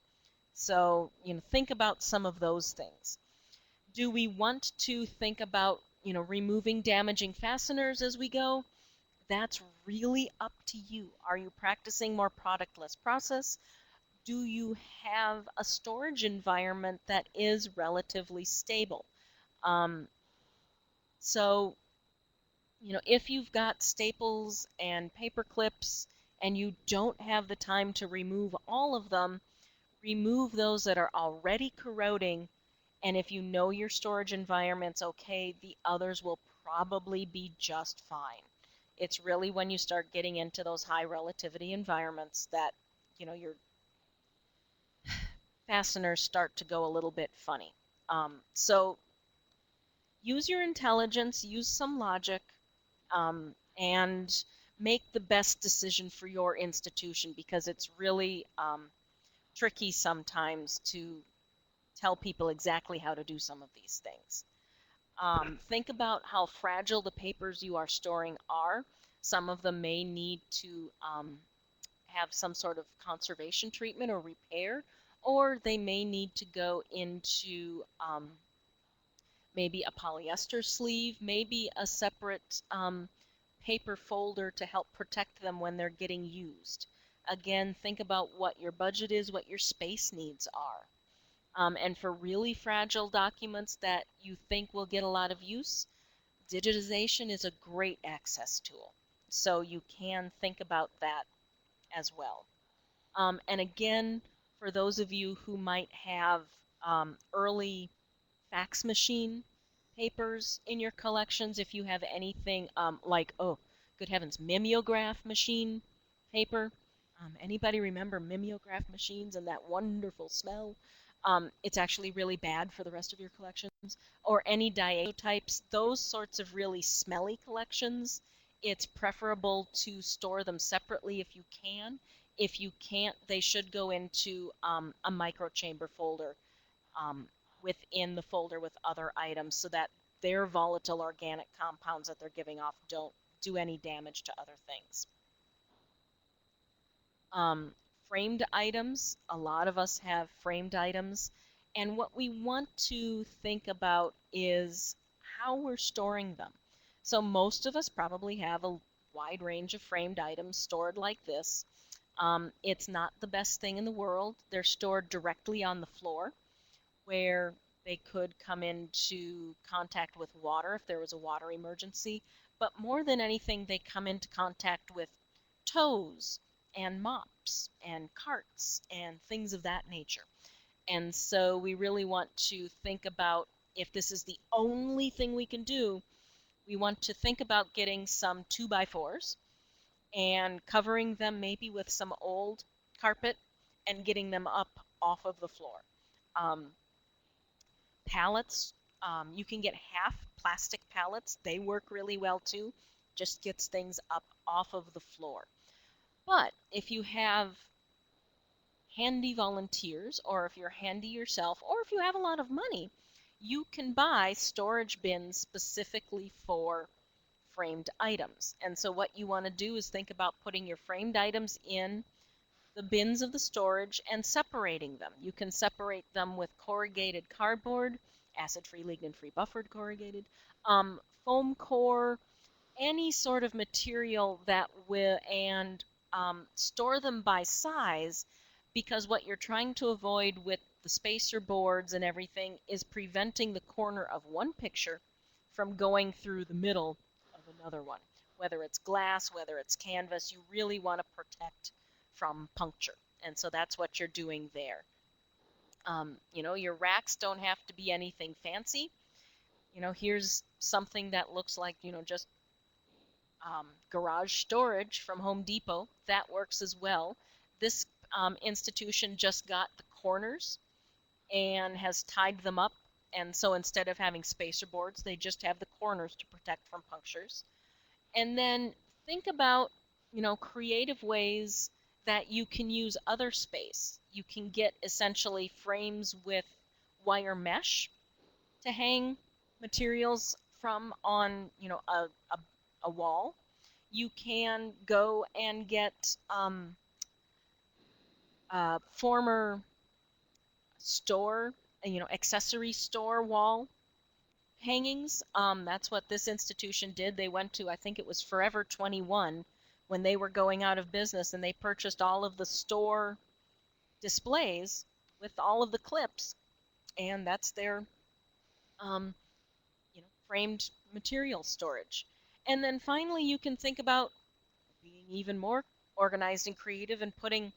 So think about some of those things. Do we want to think about removing damaging fasteners as we go? That's really up to you. Are you practicing more product-less process? Do you have a storage environment that is relatively stable? Um, so, if you've got staples and paper clips and you don't have the time to remove all of them, remove those that are already corroding. And if you know your storage environment's okay, the others will probably be just fine. It's really when you start getting into those high relativity environments that, your fasteners start to go a little bit funny. So use your intelligence, use some logic, and make the best decision for your institution, because it's really tricky sometimes to tell people exactly how to do some of these things. Think about how fragile the papers you are storing are. Some of them may need to have some sort of conservation treatment or repair, or they may need to go into maybe a polyester sleeve, maybe a separate paper folder to help protect them when they're getting used. Again, think about what your budget is, what your space needs are. And for really fragile documents that you think will get a lot of use, digitization is a great access tool. So you can think about that as well. And again, for those of you who might have early fax machine papers in your collections, if you have anything like, oh, good heavens, mimeograph machine paper. Anybody remember mimeograph machines and that wonderful smell? It's actually really bad for the rest of your collections. Or any diatypes, those sorts of really smelly collections, it's preferable to store them separately if you can. If you can't, they should go into a microchamber folder within the folder with other items so that their volatile organic compounds that they're giving off don't do any damage to other things. Framed items, a lot of us have framed items, and what we want to think about is how we're storing them. So most of us probably have a wide range of framed items stored like this. It's not the best thing in the world. They're stored directly on the floor, where they could come into contact with water if there was a water emergency, but more than anything, they come into contact with tows and mops and carts and things of that nature. And so we really want to think about, if this is the only thing we can do, we want to think about getting some 2x4s and covering them maybe with some old carpet and getting them up off of the floor. Um, Pallets, you can get half plastic pallets. They work really well too. Just gets things up off of the floor. But if you have handy volunteers, or if you're handy yourself, or if you have a lot of money, you can buy storage bins specifically for framed items. And so what you want to do is think about putting your framed items in the bins of the storage and separating them. You can separate them with corrugated cardboard, acid-free, lignin-free, buffered corrugated, foam core, any sort of material that will, and store them by size, because what you're trying to avoid with the spacer boards and everything is preventing the corner of one picture from going through the middle of another one. Whether it's glass, whether it's canvas, you really want to protect from puncture. And so that's what you're doing there. Your racks don't have to be anything fancy. Here's something that looks like, just garage storage from Home Depot. That works as well. This institution just got the corners and has tied them up. And so instead of having spacer boards, they just have the corners to protect from punctures. And then think about, creative ways that you can use other space. You can get essentially frames with wire mesh to hang materials from on, a wall. You can go and get former store, accessory store wall hangings. That's what this institution did. They went to, I think it was Forever 21 when they were going out of business, and they purchased all of the store displays with all of the clips, and that's their framed material storage. And then finally, you can think about being even more organized and creative and putting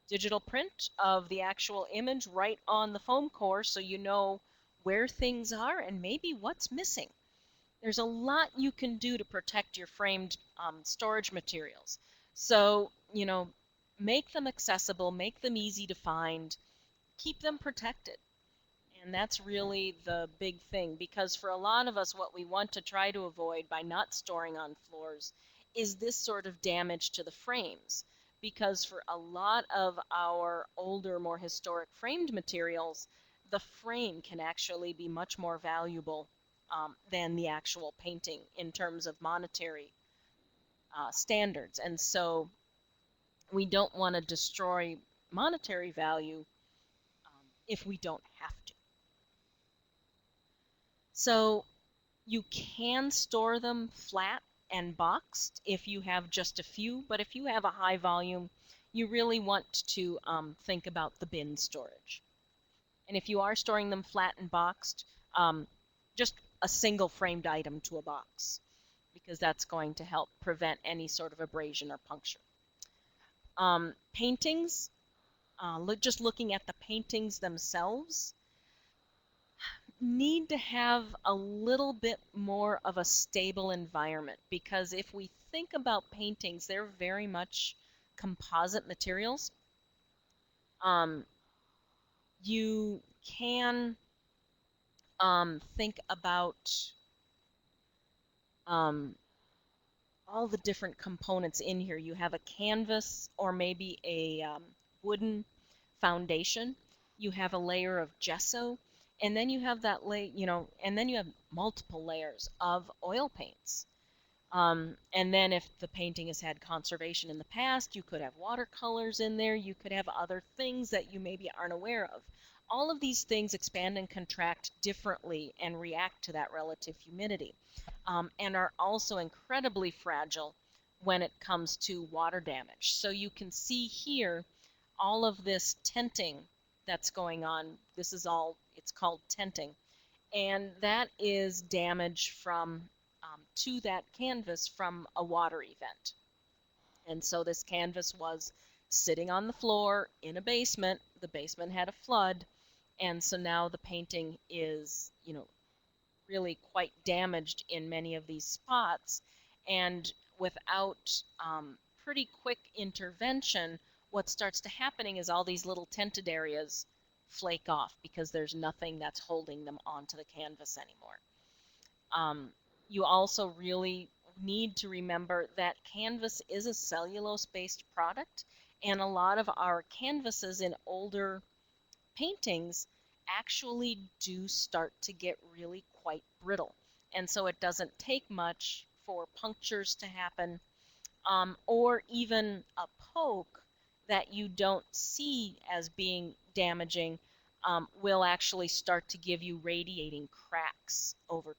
digital print of the actual image right on the foam core, so you know where things are and maybe what's missing. There's a lot you can do to protect your framed storage materials. So, make them accessible, make them easy to find, keep them protected. And that's really the big thing, because for a lot of us, what we want to try to avoid by not storing on floors is this sort of damage to the frames. Because for a lot of our older, more historic framed materials, the frame can actually be much more valuable than the actual painting in terms of monetary standards. And so we don't want to destroy monetary value if we don't have to. So you can store them flat and boxed if you have just a few, but if you have a high volume, you really want to think about the bin storage. And if you are storing them flat and boxed, just a single framed item to a box, because that's going to help prevent any sort of abrasion or puncture. Paintings, just looking at the paintings themselves, need to have a little bit more of a stable environment, because if we think about paintings, they're very much composite materials. You can think about all the different components in here. You have a canvas or maybe a wooden foundation. You have a layer of gesso, and then you have that and then you have multiple layers of oil paints. And then if the painting has had conservation in the past, you could have watercolors in there. You could have other things that you maybe aren't aware of. All of these things expand and contract differently and react to that relative humidity, and are also incredibly fragile when it comes to water damage. So you can see here all of this tenting that's going on. This is all, it's called tenting. And that is damage from to that canvas from a water event. And so this canvas was sitting on the floor in a basement. The basement had a flood, and so now the painting is, really quite damaged in many of these spots. And without pretty quick intervention, what starts to happening is all these little tinted areas flake off because there's nothing that's holding them onto the canvas anymore. You also really need to remember that canvas is a cellulose-based product, and a lot of our canvases in older paintings actually do start to get really quite brittle. And so it doesn't take much for punctures to happen, or even a poke that you don't see as being damaging will actually start to give you radiating cracks over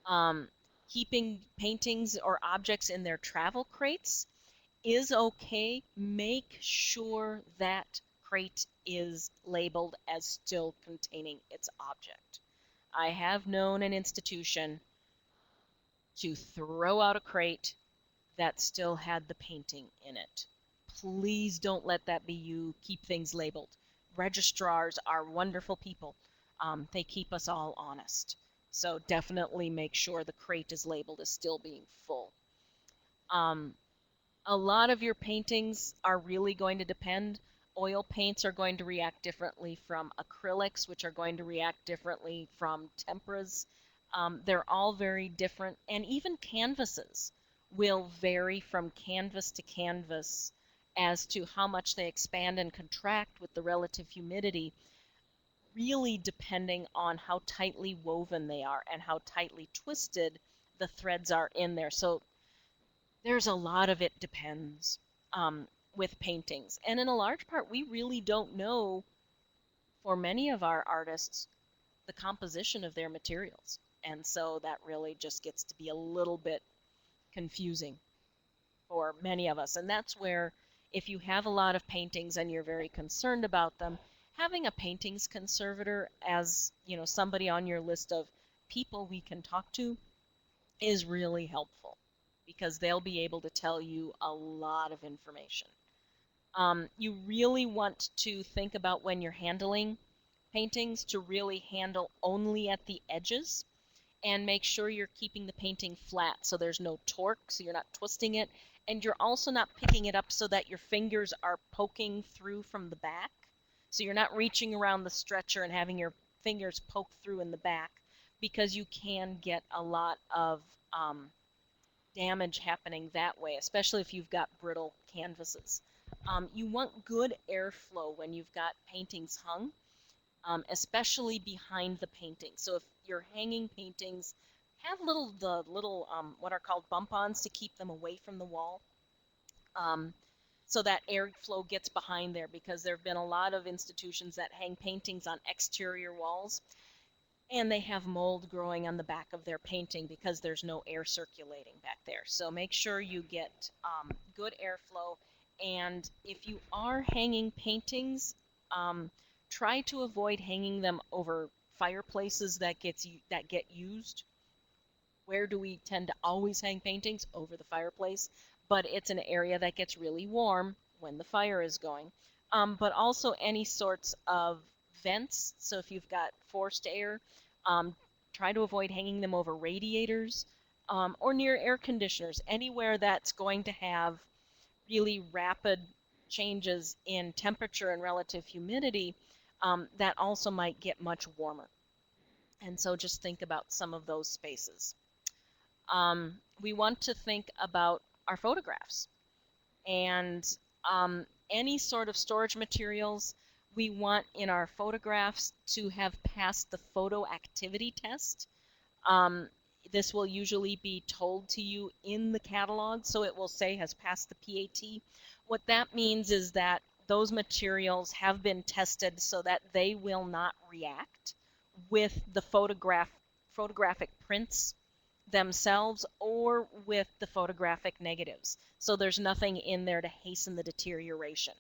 time. Keeping paintings or objects in their travel crates is okay. Make sure that crate is labeled as still containing its object. I have known an institution to throw out a crate that still had the painting in it. Please don't let that be you. Keep things labeled. Registrars are wonderful people. They keep us all honest. So definitely make sure the crate is labeled as still being full. A lot of your paintings are really going to depend. Oil paints are going to react differently from acrylics, which are going to react differently from temperas. They're all very different, and even canvases will vary from canvas to canvas as to how much they expand and contract with the relative humidity, really depending on how tightly woven they are and how tightly twisted the threads are in there. So there's a lot of it depends with paintings. And in a large part, we really don't know, for many of our artists, the composition of their materials. And so that really just gets to be a little bit confusing for many of us. And that's where, if you have a lot of paintings and you're very concerned about them, having a paintings conservator as, somebody on your list of people we can talk to is really helpful, because they'll be able to tell you a lot of information. You really want to think about, when you're handling paintings, to really handle only at the edges and make sure you're keeping the painting flat so there's no torque, so you're not twisting it, and you're also not picking it up so that your fingers are poking through from the back. So you're not reaching around the stretcher and having your fingers poke through in the back, because you can get a lot of damage happening that way, especially if you've got brittle canvases. You want good airflow when you've got paintings hung, especially behind the painting. So if you're hanging paintings, have the little what are called bump-ons to keep them away from the wall, so that airflow gets behind there, because there have been a lot of institutions that hang paintings on exterior walls, and they have mold growing on the back of their painting because there's no air circulating back there. So make sure you get good airflow. And if you are hanging paintings, try to avoid hanging them over fireplaces that get used. Where do we tend to always hang paintings? Over the fireplace, but it's an area that gets really warm when the fire is going. But also any sorts of vents. So if you've got forced air, try to avoid hanging them over radiators, or near air conditioners, anywhere that's going to have really rapid changes in temperature and relative humidity, that also might get much warmer. And so just think about some of those spaces. We want to think about our photographs, and any sort of storage materials. We want in our photographs to have passed the photo activity test. This will usually be told to you in the catalog, so it will say has passed the PAT. What that means is that those materials have been tested so that they will not react with the photographic prints themselves or with the photographic negatives. So there's nothing in there to hasten the deterioration.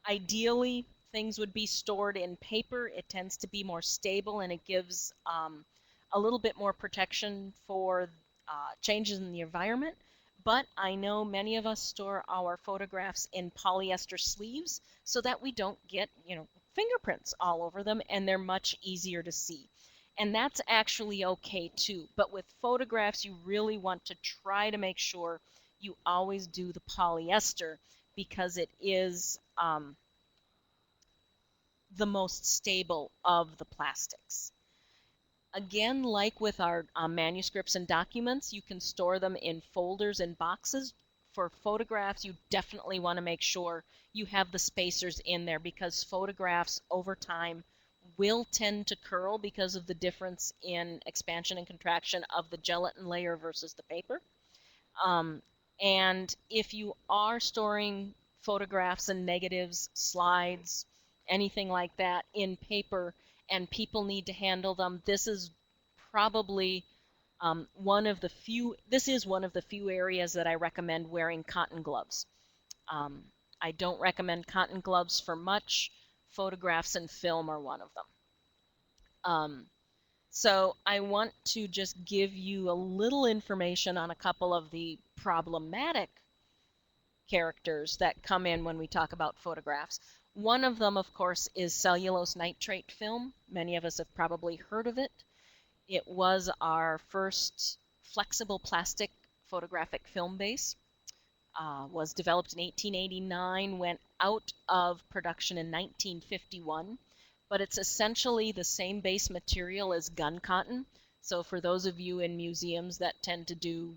Ideally, things would be stored in paper. It tends to be more stable, and it gives a little bit more protection for changes in the environment, but I know many of us store our photographs in polyester sleeves so that we don't get, fingerprints all over them, and they're much easier to see. And that's actually okay too. But with photographs, you really want to try to make sure you always do the polyester because it is the most stable of the plastics. Again, like with our manuscripts and documents, you can store them in folders and boxes. For photographs, you definitely want to make sure you have the spacers in there because photographs over time will tend to curl because of the difference in expansion and contraction of the gelatin layer versus the paper. And if you are storing photographs and negatives, slides, anything like that in paper, and people need to handle them, this is probably this is one of the few areas that I recommend wearing cotton gloves. I don't recommend cotton gloves for much. Photographs and film are one of them. So I want to just give you a little information on a couple of the problematic characters that come in when we talk about photographs. One of them, of course, is cellulose nitrate film. Many of us have probably heard of it. It was our first flexible plastic photographic film base. Was developed in 1889, went out of production in 1951, but it's essentially the same base material as gun cotton. So for those of you in museums that tend to do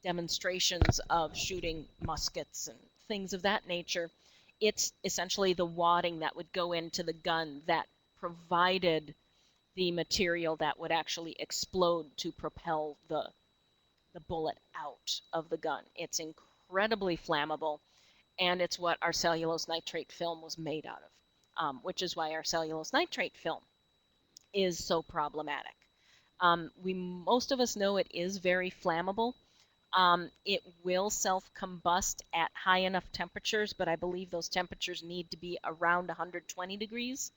demonstrations of shooting muskets and things of that nature, it's essentially the wadding that would go into the gun that provided the material that would actually explode to propel the bullet out of the gun. It's incredibly flammable, and it's what our cellulose nitrate film was made out of, which is why our cellulose nitrate film is so problematic. Most of us know it is very flammable. It will self-combust at high enough temperatures, but I believe those temperatures need to be around 120 degrees.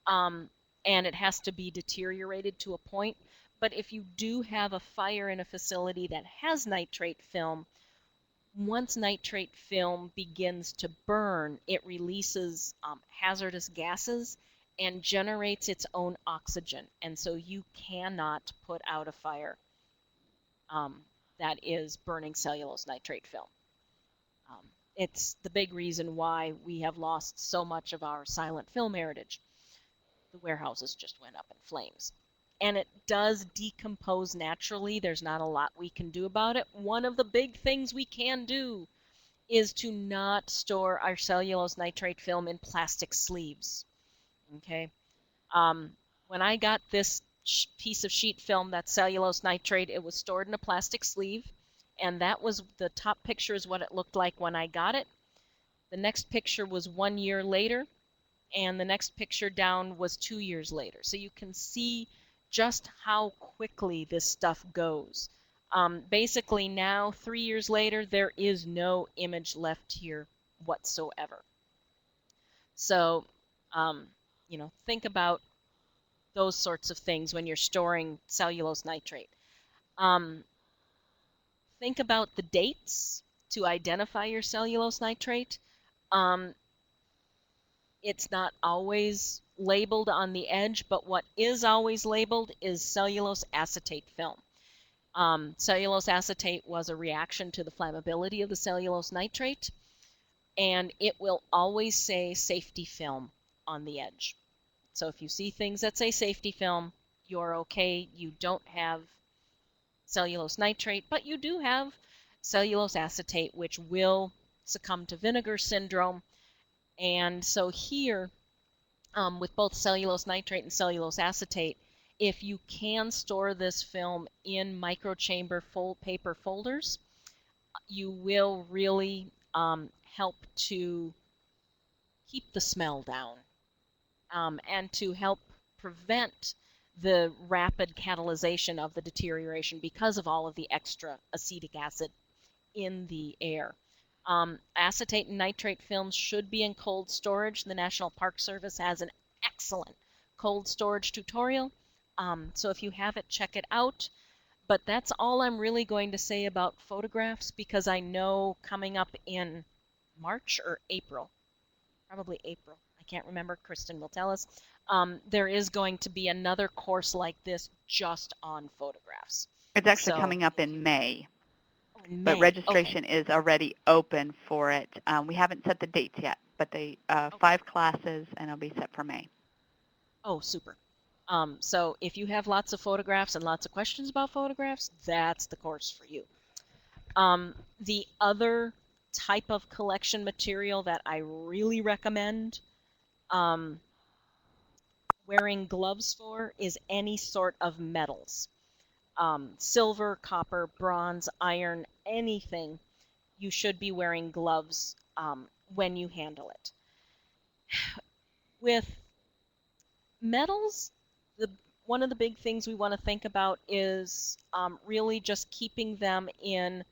And it has to be deteriorated to a point. But if you do have a fire in a facility that has nitrate film, once nitrate film begins to burn, it releases hazardous gases and generates its own oxygen. And so you cannot put out a fire that is burning cellulose nitrate film. It's the big reason why we have lost so much of our silent film heritage. The warehouses just went up in flames. And it does decompose naturally. There's not a lot we can do about it. One of the big things we can do is to not store our cellulose nitrate film in plastic sleeves. Okay. When I got this piece of sheet film, that's cellulose nitrate, it was stored in a plastic sleeve, and that was the top picture is what it looked like when I got it. The next picture was 1 year later, and the next picture down was 2 years later. So you can see just how quickly this stuff goes. Basically now, 3 years later, there is no image left here whatsoever. So, think about those sorts of things when you're storing cellulose nitrate. Think about the dates to identify your cellulose nitrate. It's not always labeled on the edge, but what is always labeled is cellulose acetate film. Cellulose acetate was a reaction to the flammability of the cellulose nitrate, and it will always say safety film on the edge. So if you see things that say safety film, you're okay. You don't have cellulose nitrate, but you do have cellulose acetate, which will succumb to vinegar syndrome. And so here, with both cellulose nitrate and cellulose acetate, if you can store this film in microchamber paper folders, you will really help to keep the smell down and to help prevent the rapid catalyzation of the deterioration because of all of the extra acetic acid in the air. Acetate and nitrate films should be in cold storage. The National Park Service has an excellent cold storage tutorial. So if you have it, check it out. But that's all I'm really going to say about photographs, because I know coming up in March or April, probably April, I can't remember, Kristen will tell us, there is going to be another course like this just on photographs. It's actually So, coming up in May, oh, in but May, okay, registration is already open for it. We haven't set the dates yet, but they okay. 5 classes, and it'll be set for May. Oh, super. So if you have lots of photographs and lots of questions about photographs, that's the course for you. The other type of collection material that I really recommend wearing gloves for is any sort of metals. Silver, copper, bronze, iron, anything, you should be wearing gloves when you handle it. With metals, one of the big things we want to think about is really just keeping them in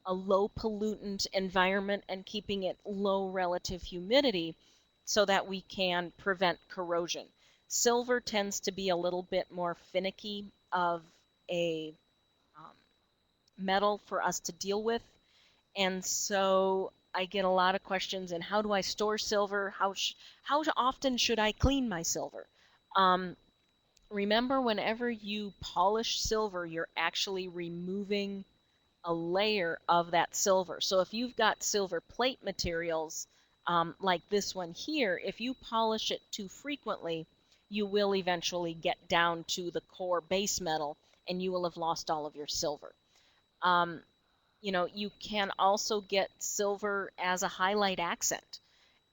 a low pollutant environment and keeping it low relative humidity so that we can prevent corrosion. Silver tends to be a little bit more finicky of a um, metal for us to deal with, and so I get a lot of questions. And how do I store silver? How often should I clean my silver? Um, Remember, whenever you polish silver, you're actually removing a layer of that silver. So if you've got silver plate materials like this one here, if you polish it too frequently, you will eventually get down to the core base metal and you will have lost all of your silver. Um, you can also get silver as a highlight accent.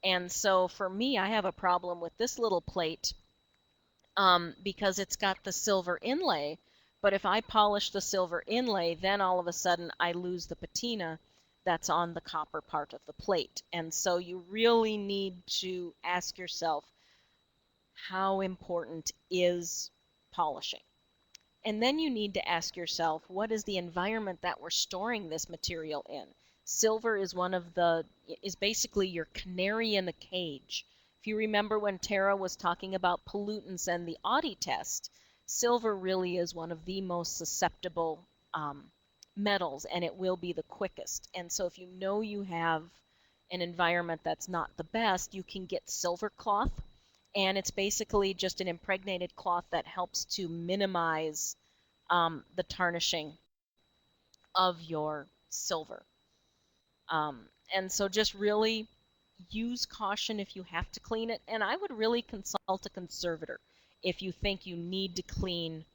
And so for me, I have a problem with this little plate because it's got the silver inlay. But if I polish the silver inlay, then all of a sudden I lose the patina that's on the copper part of the plate. And so you really need to ask yourself, how important is polishing? And then you need to ask yourself, what is the environment that we're storing this material in? Silver is basically your canary in the cage. If you remember when Tara was talking about pollutants and the Audi test, silver really is one of the most susceptible metals, and it will be the quickest. And so if you know you have an environment that's not the best, you can get silver cloth, and it's basically just an impregnated cloth that helps to minimize the tarnishing of your silver. And so just really use caution if you have to clean it, and I would really consult a conservator if you think you need to clean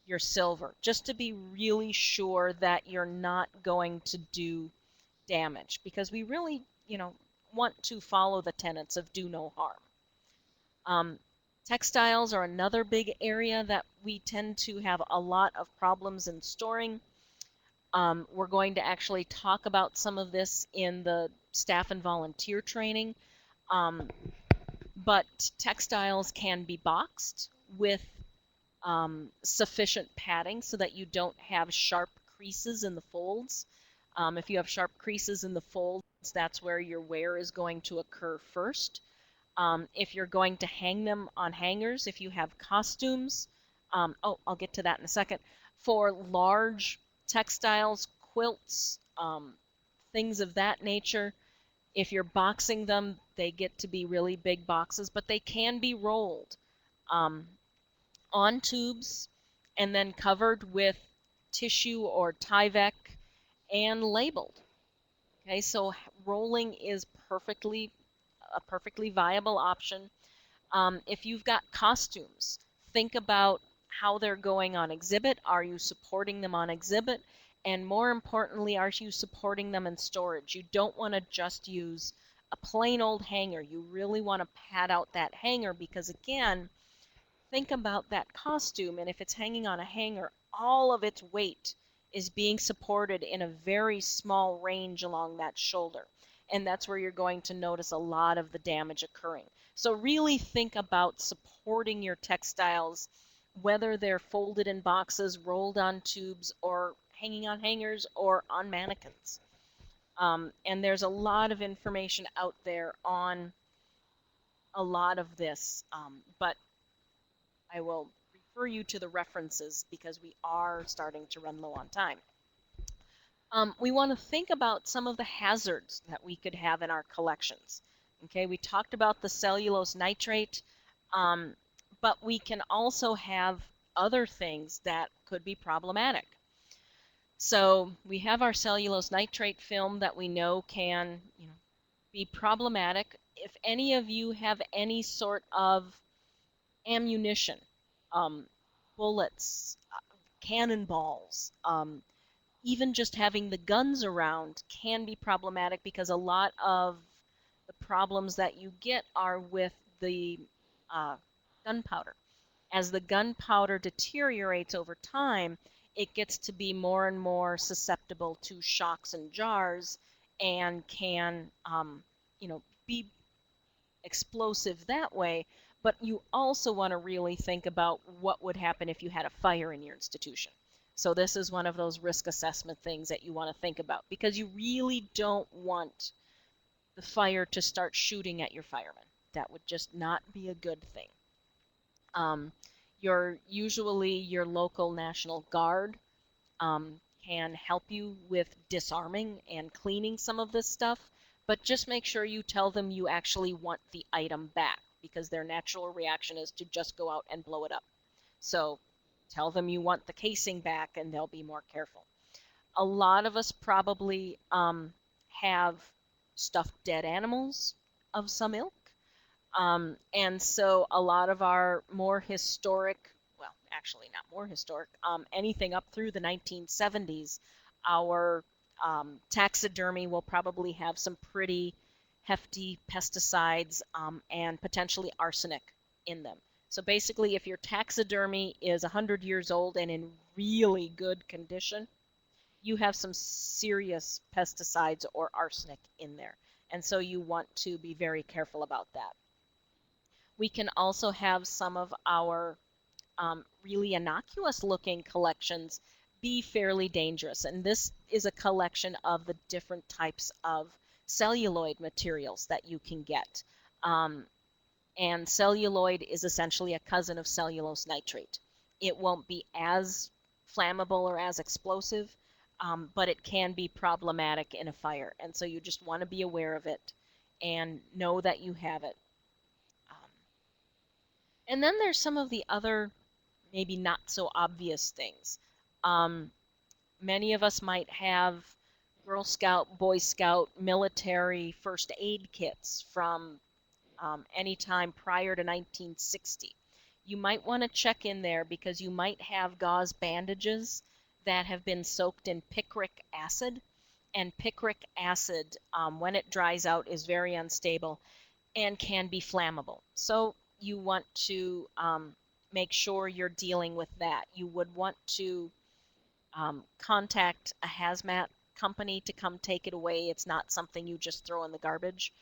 your silver, just to be really sure that you're not going to do damage, because we really, want to follow the tenets of do no harm. Textiles are another big area that we tend to have a lot of problems in storing. We're going to actually talk about some of this in the staff and volunteer training. But textiles can be boxed with sufficient padding so that you don't have sharp creases in the folds. If you have sharp creases in the folds, that's where your wear is going to occur first. If you're going to hang them on hangers, if you have costumes, I'll get to that in a second. For large textiles, quilts, things of that nature, if you're boxing them, they get to be really big boxes, but they can be rolled on tubes and then covered with tissue or Tyvek and labeled. Okay, so rolling is a perfectly viable option. If you've got costumes, think about how they're going on exhibit. Are you supporting them on exhibit? And more importantly, are you supporting them in storage? You don't want to just use a plain old hanger. You really want to pad out that hanger, because again, think about that costume, and if it's hanging on a hanger, all of its weight is being supported in a very small range along that shoulder. And that's where you're going to notice a lot of the damage occurring. So really think about supporting your textiles, whether they're folded in boxes, rolled on tubes, or hanging on hangers or on mannequins. And there's a lot of information out there on a lot of this, but I will refer you to the references because we are starting to run low on time. We want to think about some of the hazards that we could have in our collections. Okay, we talked about the cellulose nitrate, but we can also have other things that could be problematic. So we have our cellulose nitrate film that we know can, be problematic. If any of you have any sort of ammunition, um, bullets, cannonballs, even just having the guns around can be problematic because a lot of the problems that you get are with the gunpowder. As the gunpowder deteriorates over time, it gets to be more and more susceptible to shocks and jars and can, be explosive that way. But you also want to really think about what would happen if you had a fire in your institution. So this is one of those risk assessment things that you want to think about because you really don't want the fire to start shooting at your firemen. That would just not be a good thing. Usually your local National Guard can help you with disarming and cleaning some of this stuff, but just make sure you tell them you actually want the item back because their natural reaction is to just go out and blow it up. So tell them you want the casing back and they'll be more careful. A lot of us probably have stuffed dead animals of some ilk. And so a lot of our more historic, well, actually not more historic, anything up through the 1970s, our taxidermy will probably have some pretty hefty pesticides and potentially arsenic in them. So basically, if your taxidermy is 100 years old and in really good condition, you have some serious pesticides or arsenic in there. And so you want to be very careful about that. We can also have some of our really innocuous looking collections be fairly dangerous. And this is a collection of the different types of celluloid materials that you can get. And celluloid is essentially a cousin of cellulose nitrate. It won't be as flammable or as explosive, but it can be problematic in a fire. And so you just want to be aware of it and know that you have it. And then there's some of the other maybe not so obvious things. Many of us might have Girl Scout, Boy Scout, military first aid kits from any time prior to 1960. You might want to check in there because you might have gauze bandages that have been soaked in picric acid. And picric acid, when it dries out, is very unstable and can be flammable. So you want to make sure you're dealing with that. You would want to contact a hazmat company to come take it away. It's not something you just throw in the garbage,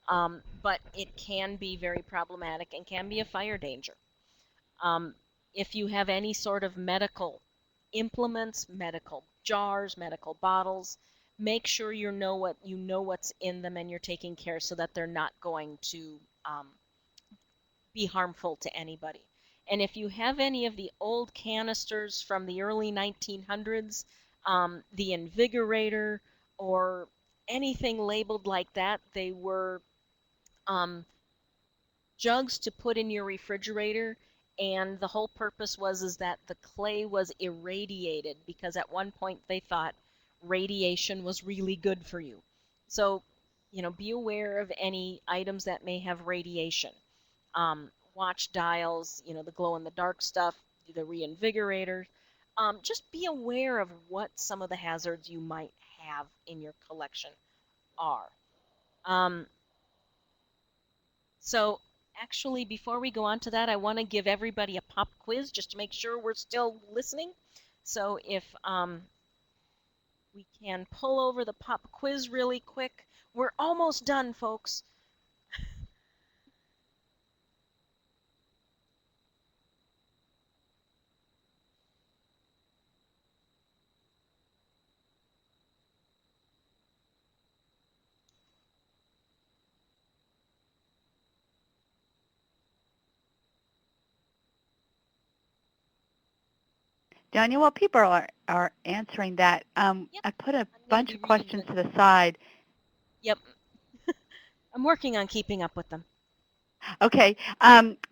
but it can be very problematic and can be a fire danger. If you have any sort of medical implements, medical jars, medical bottles, make sure you know what's in them and you're taking care so that they're not going to be harmful to anybody. And if you have any of the old canisters from the early 1900s, the Invigorator or anything labeled like that, they were jugs to put in your refrigerator, and the whole purpose was that the clay was irradiated because at one point they thought radiation was really good for you. So, be aware of any items that may have radiation. Watch dials, the glow-in-the-dark stuff, the reinvigorators. Just be aware of what some of the hazards you might have in your collection are. So actually, before we go on to that, I want to give everybody a pop quiz just to make sure we're still listening. So if we can pull over the pop quiz really quick. We're almost done, folks. Daniel, while people are answering that, Yep, I put a I'm going to bunch be of reading questions the. to the side. Yep, I'm working on keeping up with them. Okay,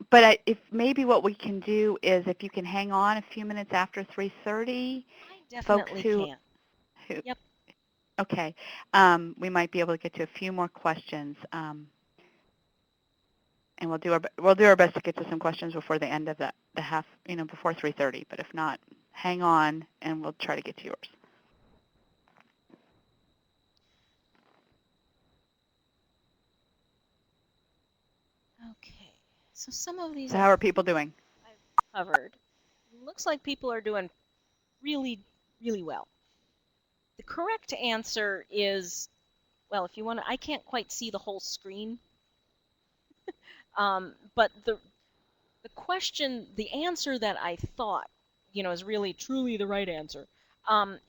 but if maybe what we can do is if you can hang on a few minutes after 3:30, I folks definitely who, can. who Yep. okay, we might be able to get to a few more questions, and we'll do our best to get to some questions before the end of the half, before 3:30. But if not, hang on, and we'll try to get to yours. Okay. So some of these So how are people doing? I've covered. Looks like people are doing really, really well. The correct answer is, well, if you want to, I can't quite see the whole screen, but the question, the answer that I thought, is really truly the right answer,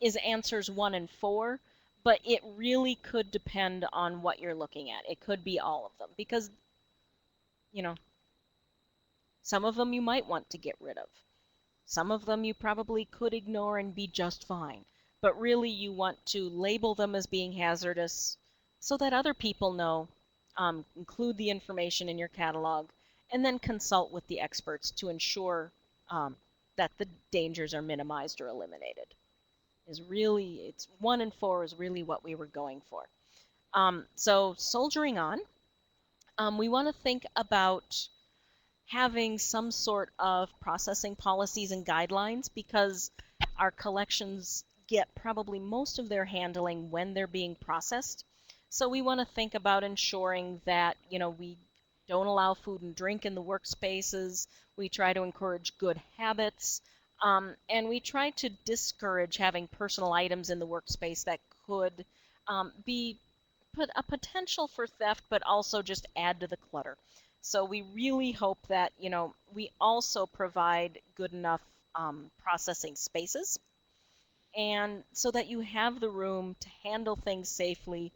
is answers 1 and 4, but it really could depend on what you're looking at. It could be all of them because, you know, some of them you might want to get rid of. Some of them you probably could ignore and be just fine. But really you want to label them as being hazardous so that other people know, include the information in your catalog, and then consult with the experts to ensure that the dangers are minimized or eliminated. It's 1 and 4 is really what we were going for. So soldiering on, we want to think about having some sort of processing policies and guidelines because our collections get probably most of their handling when they're being processed. So we want to think about ensuring that, we don't allow food and drink in the workspaces. We try to encourage good habits. And we try to discourage having personal items in the workspace that could be put a potential for theft, but also just add to the clutter. So we really hope that, we also provide good enough processing spaces and so that you have the room to handle things safely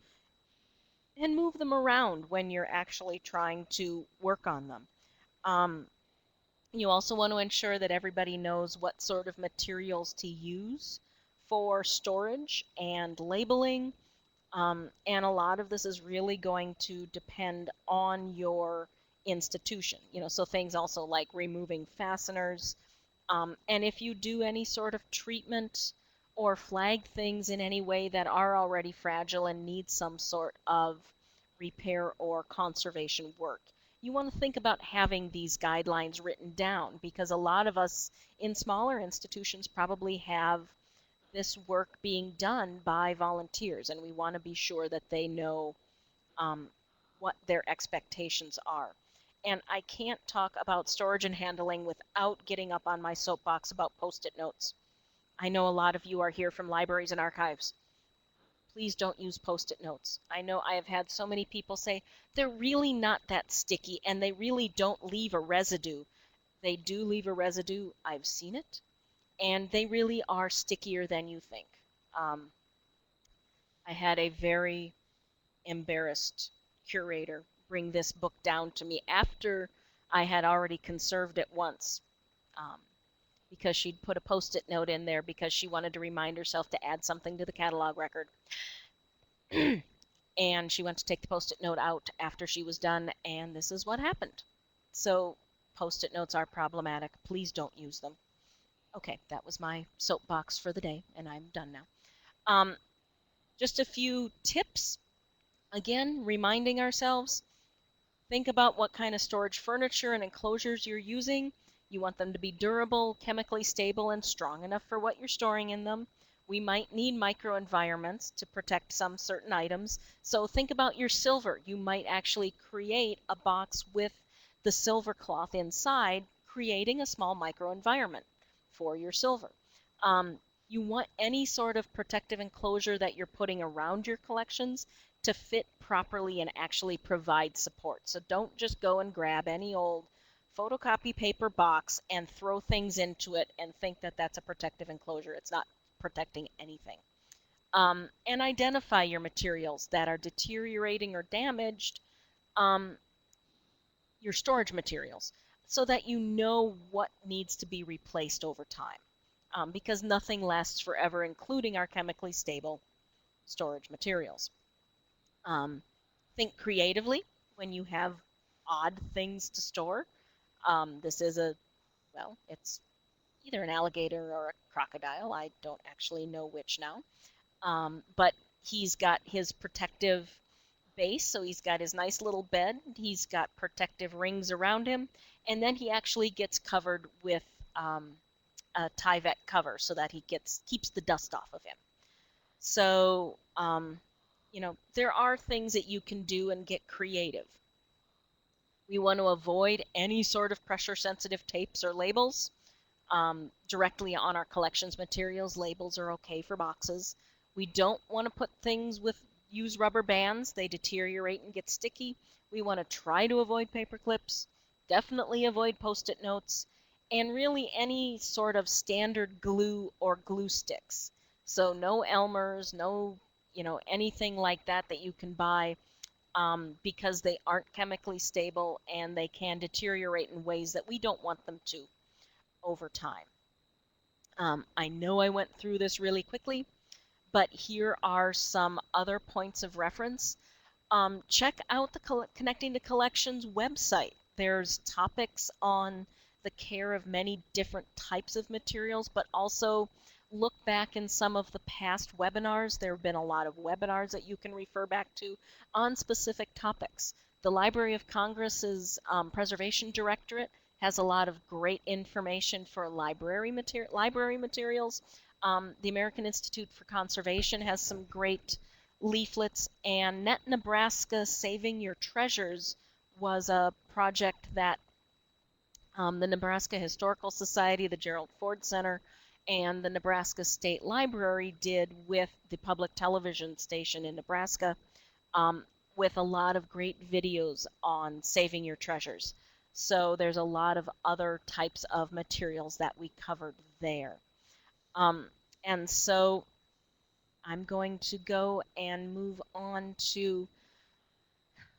and move them around when you're actually trying to work on them. Um, you also want to ensure that everybody knows what sort of materials to use for storage and labeling. And a lot of this is really going to depend on your institution. So things also like removing fasteners. And if you do any sort of treatment or flag things in any way that are already fragile and need some sort of repair or conservation work, you want to think about having these guidelines written down because a lot of us in smaller institutions probably have this work being done by volunteers, and we want to be sure that they know um, what their expectations are. And I can't talk about storage and handling without getting up on my soapbox about Post-it notes. I know a lot of you are here from libraries and archives. Please don't use Post-it notes. I know I have had so many people say they're really not that sticky and they really don't leave a residue. They do leave a residue. I've seen it. And they really are stickier than you think. Um, I had a very embarrassed curator bring this book down to me after I had already conserved it once um, because she'd put a Post-it note in there because she wanted to remind herself to add something to the catalog record. And she went to take the Post-it note out after she was done, and this is what happened. So Post-it notes are problematic. Please don't use them. Okay, that was my soapbox for the day, and I'm done now. Just a few tips. Again, reminding ourselves, think about what kind of storage furniture and enclosures you're using. You want them to be durable, chemically stable, and strong enough for what you're storing in them. We might need microenvironments to protect some certain items. So think about your silver. You might actually create a box with the silver cloth inside, creating a small microenvironment for your silver. You want any sort of protective enclosure that you're putting around your collections to fit properly and actually provide support. So don't just go and grab any old photocopy paper box and throw things into it and think that that's a protective enclosure. It's not protecting anything. And identify your materials that are deteriorating or damaged, your storage materials, so that you know what needs to be replaced over time. because nothing lasts forever, including our chemically stable storage materials. Think creatively when you have odd things to store. This is well, it's either an alligator or a crocodile. I don't actually know which now. But he's got his protective base, so he's got his nice little bed. He's got protective rings around him, and then he actually gets covered with a Tyvek cover so that he keeps the dust off of him. So, there are things that you can do and get creative. We want to avoid any sort of pressure-sensitive tapes or labels directly on our collections materials. Labels are okay for boxes. We don't want to put things use rubber bands. They deteriorate and get sticky. We want to try to avoid paper clips. Definitely avoid Post-it notes. And really any sort of standard glue or glue sticks. So no Elmer's, no, anything like that you can buy because they aren't chemically stable and they can deteriorate in ways that we don't want them to over time. I know I went through this really quickly, but here are some other points of reference. Check out the Connecting to Collections website. There's topics on the care of many different types of materials, but also look back in some of the past webinars. There have been a lot of webinars that you can refer back to on specific topics. The Library of Congress's Preservation Directorate has a lot of great information for library materials. The American Institute for Conservation has some great leaflets, and Net Nebraska Saving Your Treasures was a project that the Nebraska Historical Society, the Gerald Ford Center, and the Nebraska State Library did with the public television station in Nebraska, with a lot of great videos on saving your treasures. So there's a lot of other types of materials that we covered there. And so I'm going to go and move on to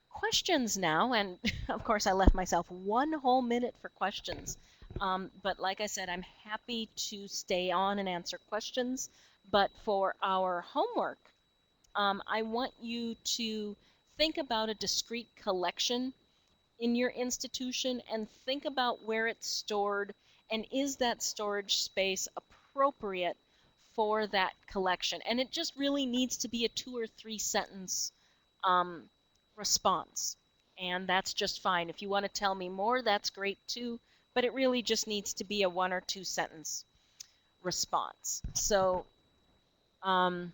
questions now. And of course, I left myself 1 whole minute for questions. But like I said, I'm happy to stay on and answer questions. But for our homework, I want you to think about a discrete collection in your institution and think about where it's stored and is that storage space appropriate for that collection. And it just really needs to be a 2 or 3 sentence response. And that's just fine. If you want to tell me more, that's great too. But it really just needs to be a 1 or 2 sentence response. So, okay.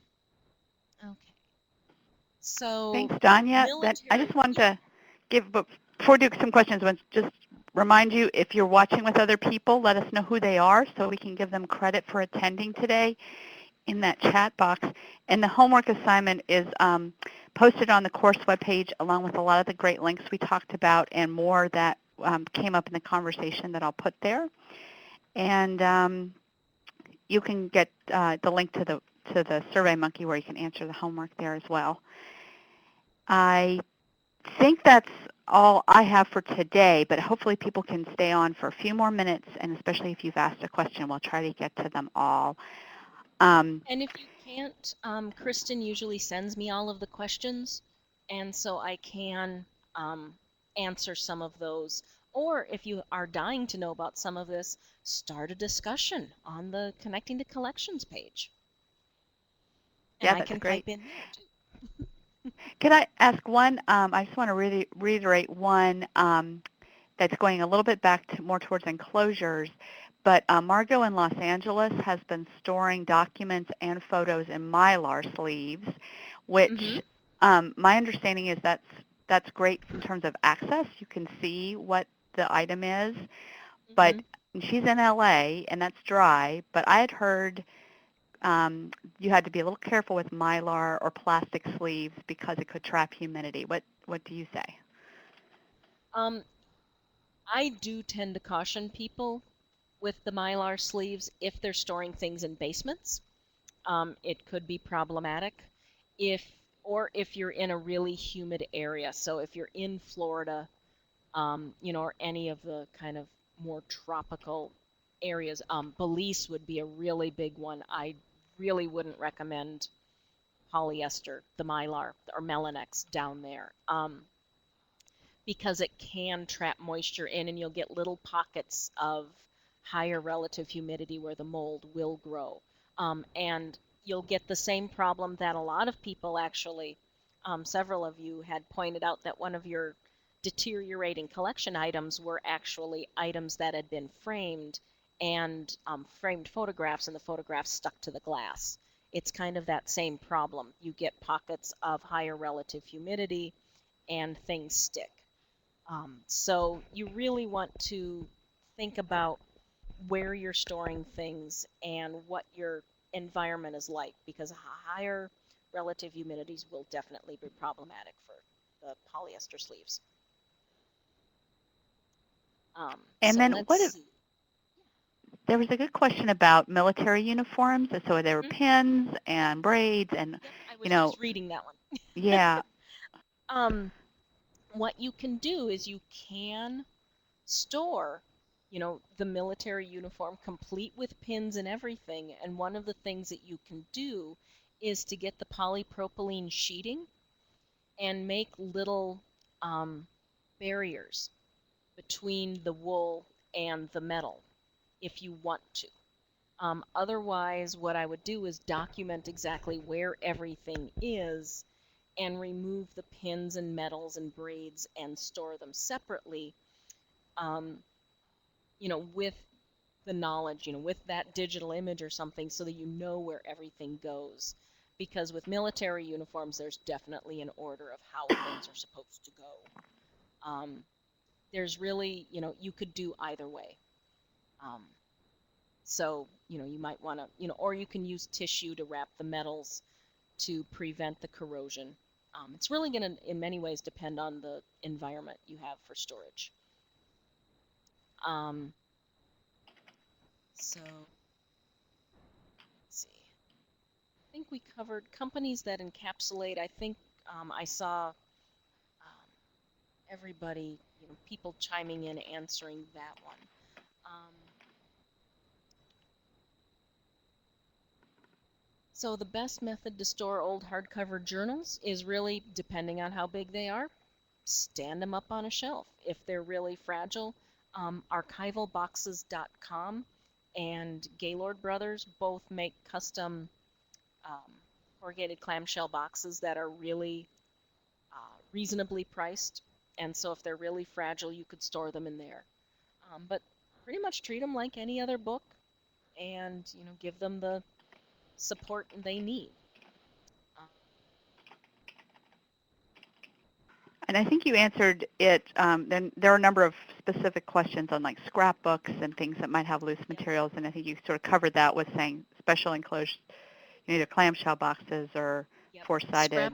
So, Thanks, Danya. I just wanted to give, before we do some questions, just remind you, if you're watching with other people, let us know who they are so we can give them credit for attending today in that chat box. And the homework assignment is posted on the course webpage along with a lot of the great links we talked about and more that came up in the conversation that I'll put there. And you can get the link to the SurveyMonkey where you can answer the homework there as well. I think that's all I have for today, but hopefully people can stay on for a few more minutes, and especially if you've asked a question, we'll try to get to them all. And if you can't, Kristen usually sends me all of the questions, and so I can answer some of those. Or if you are dying to know about some of this, start a discussion on the Connecting to Collections page. And yeah, I that's can great. type in there too. Can I ask one? I just want to reiterate one that's going a little bit back to more towards enclosures. But Margot in Los Angeles has been storing documents and photos in Mylar sleeves, which my understanding is that's great in terms of access. You can see what the item is. But she's in LA, and that's dry. But I had heard you had to be a little careful with Mylar or plastic sleeves because it could trap humidity. What do you say? I do tend to caution people with the Mylar sleeves if they're storing things in basements. It could be problematic if you're in a really humid area. So if you're in Florida, or any of the kind of more tropical areas. Belize would be a really big one. I really wouldn't recommend polyester, the mylar or Melanex down there, because it can trap moisture in, and you'll get little pockets of higher relative humidity where the mold will grow. And you'll get the same problem that a lot of people actually, several of you had pointed out that one of your deteriorating collection items were actually items that had been framed and framed photographs, and the photographs stuck to the glass. It's kind of that same problem. You get pockets of higher relative humidity and things stick. So you really want to think about where you're storing things and what your environment is like, because higher relative humidities will definitely be problematic for the polyester sleeves. And So then let's what if see. there was a good question about military uniforms, and so there were Mhm. pins and braids and, Yep, I you was know, just reading that one. yeah. What you can do is you can store, the military uniform complete with pins and everything. And one of the things that you can do is to get the polypropylene sheeting and make little barriers between the wool and the metal if you want to. Otherwise, what I would do is document exactly where everything is and remove the pins and metals and braids and store them separately, um, with the knowledge, with that digital image or something, so that you know where everything goes. Because with military uniforms, there's definitely an order of how things are supposed to go. There's really, you could do either way. Um, so, you might want to, or you can use tissue to wrap the metals to prevent the corrosion. It's really going to, in many ways, depend on the environment you have for storage. Um, so, let's see. I think we covered companies that encapsulate. I think I saw everybody, people chiming in, answering that one. So the best method to store old hardcover journals is really, depending on how big they are, stand them up on a shelf. If they're really fragile, archivalboxes.com and Gaylord Brothers both make custom corrugated clamshell boxes that are really reasonably priced. And so if they're really fragile, you could store them in there. But pretty much treat them like any other book, and give them the support they need. And I think you answered it. Then there are a number of specific questions on like scrapbooks and things that might have loose materials, and I think you sort of covered that with saying special enclosed, either clamshell boxes or Yep. four-sided.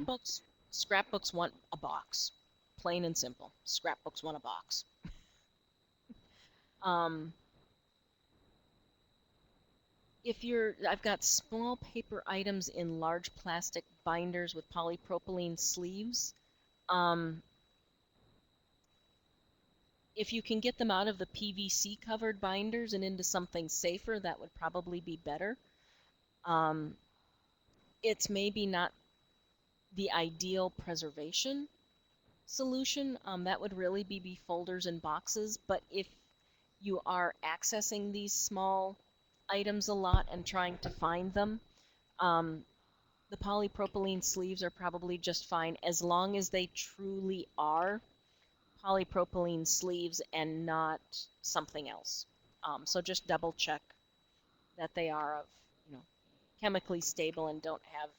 Scrapbooks want a box, plain and simple. Scrapbooks want a box. I've got small paper items in large plastic binders with polypropylene sleeves. If you can get them out of the PVC covered binders and into something safer, that would probably be better. It's maybe not the ideal preservation solution. That would really be folders and boxes. But if you are accessing these small items a lot and trying to find them, the polypropylene sleeves are probably just fine, as long as they truly are polypropylene sleeves and not something else. So just double check that they are of, chemically stable and don't have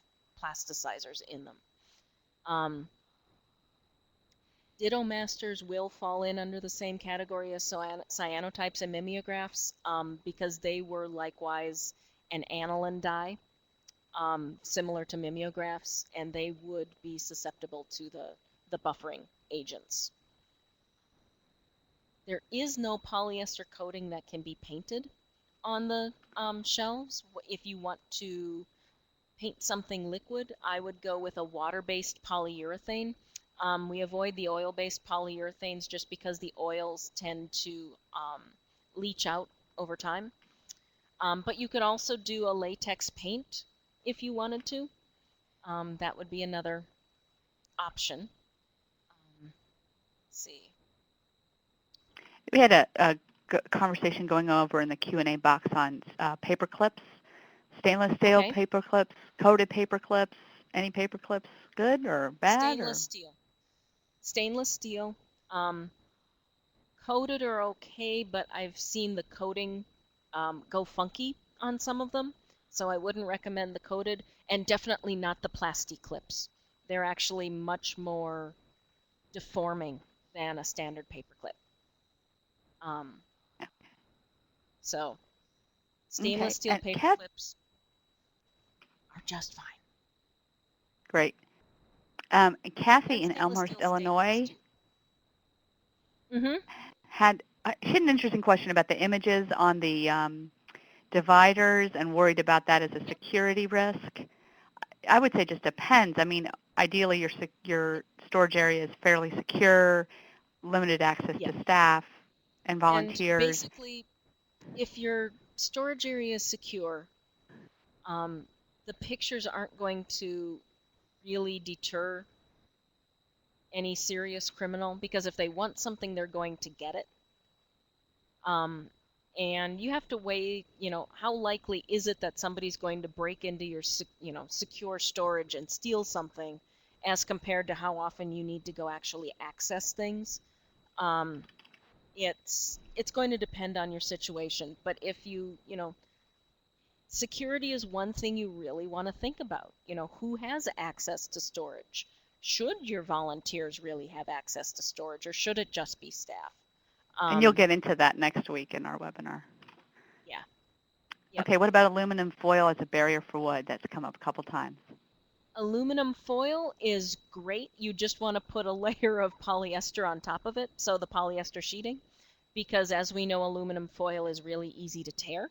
plasticizers in them. Ditto masters will fall in under the same category as cyanotypes and mimeographs, because they were likewise an aniline dye, similar to mimeographs, and they would be susceptible to the buffering agents. There is no polyester coating that can be painted on the shelves. If you want to paint something liquid, I would go with a water-based polyurethane. We avoid the oil-based polyurethanes just because the oils tend to leach out over time. But you could also do a latex paint if you wanted to. That would be another option. Let's see. We had a conversation going over in the Q&A box on paper clips, stainless steel Okay. paper clips, coated paper clips. Any paper clips good or bad? Stainless steel. Stainless steel. Coated are okay, but I've seen the coating go funky on some of them, so I wouldn't recommend the coated, and definitely not the plastic clips. They're actually much more deforming than a standard paper clip. So stainless Okay. steel And paper Kat, clips are just fine. great. Kathy And in stainless Elmhurst, steel stay fast Illinois, too. Mm-hmm. she had an interesting question about the images on the dividers and worried about that as a Yep. security risk. I would say it just depends. I mean, ideally your storage area is fairly secure, limited access Yeah. to staff and And volunteers. basically, if your storage area is secure, um, the pictures aren't going to really deter any serious criminal, because if they want something, they're going to get it. And you have to weigh, how likely is it that somebody's going to break into your, secure storage and steal something, as compared to how often you need to go actually access things. Um, it's going to depend on your situation, but if security is one thing you really want to think about. Who has access to storage? Should your volunteers really have access to storage, or should it just be staff? And you'll get into that next week in our webinar. Yeah. Yep. Okay, what about aluminum foil as a barrier for wood? That's come up a couple times. Aluminum foil is great. You just want to put a layer of polyester on top of it, so the polyester sheeting, because as we know, aluminum foil is really easy to tear.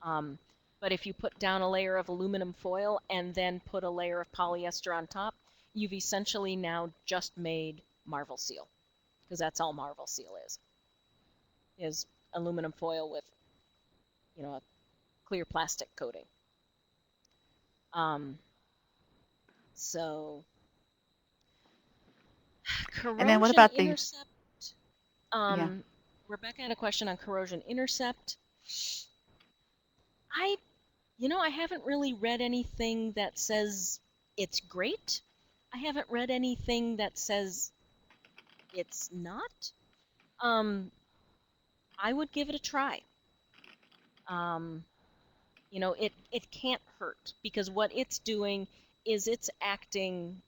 But if you put down a layer of aluminum foil and then put a layer of polyester on top, you've essentially now just made Marvel Seal, because that's all Marvel Seal is aluminum foil with, a clear plastic coating. So And then what corrosion about these? intercept. Yeah. Rebecca had a question on corrosion intercept. I haven't really read anything that says it's great. I haven't read anything that says it's not. I would give it a try. It can't hurt, because what it's doing is it's acting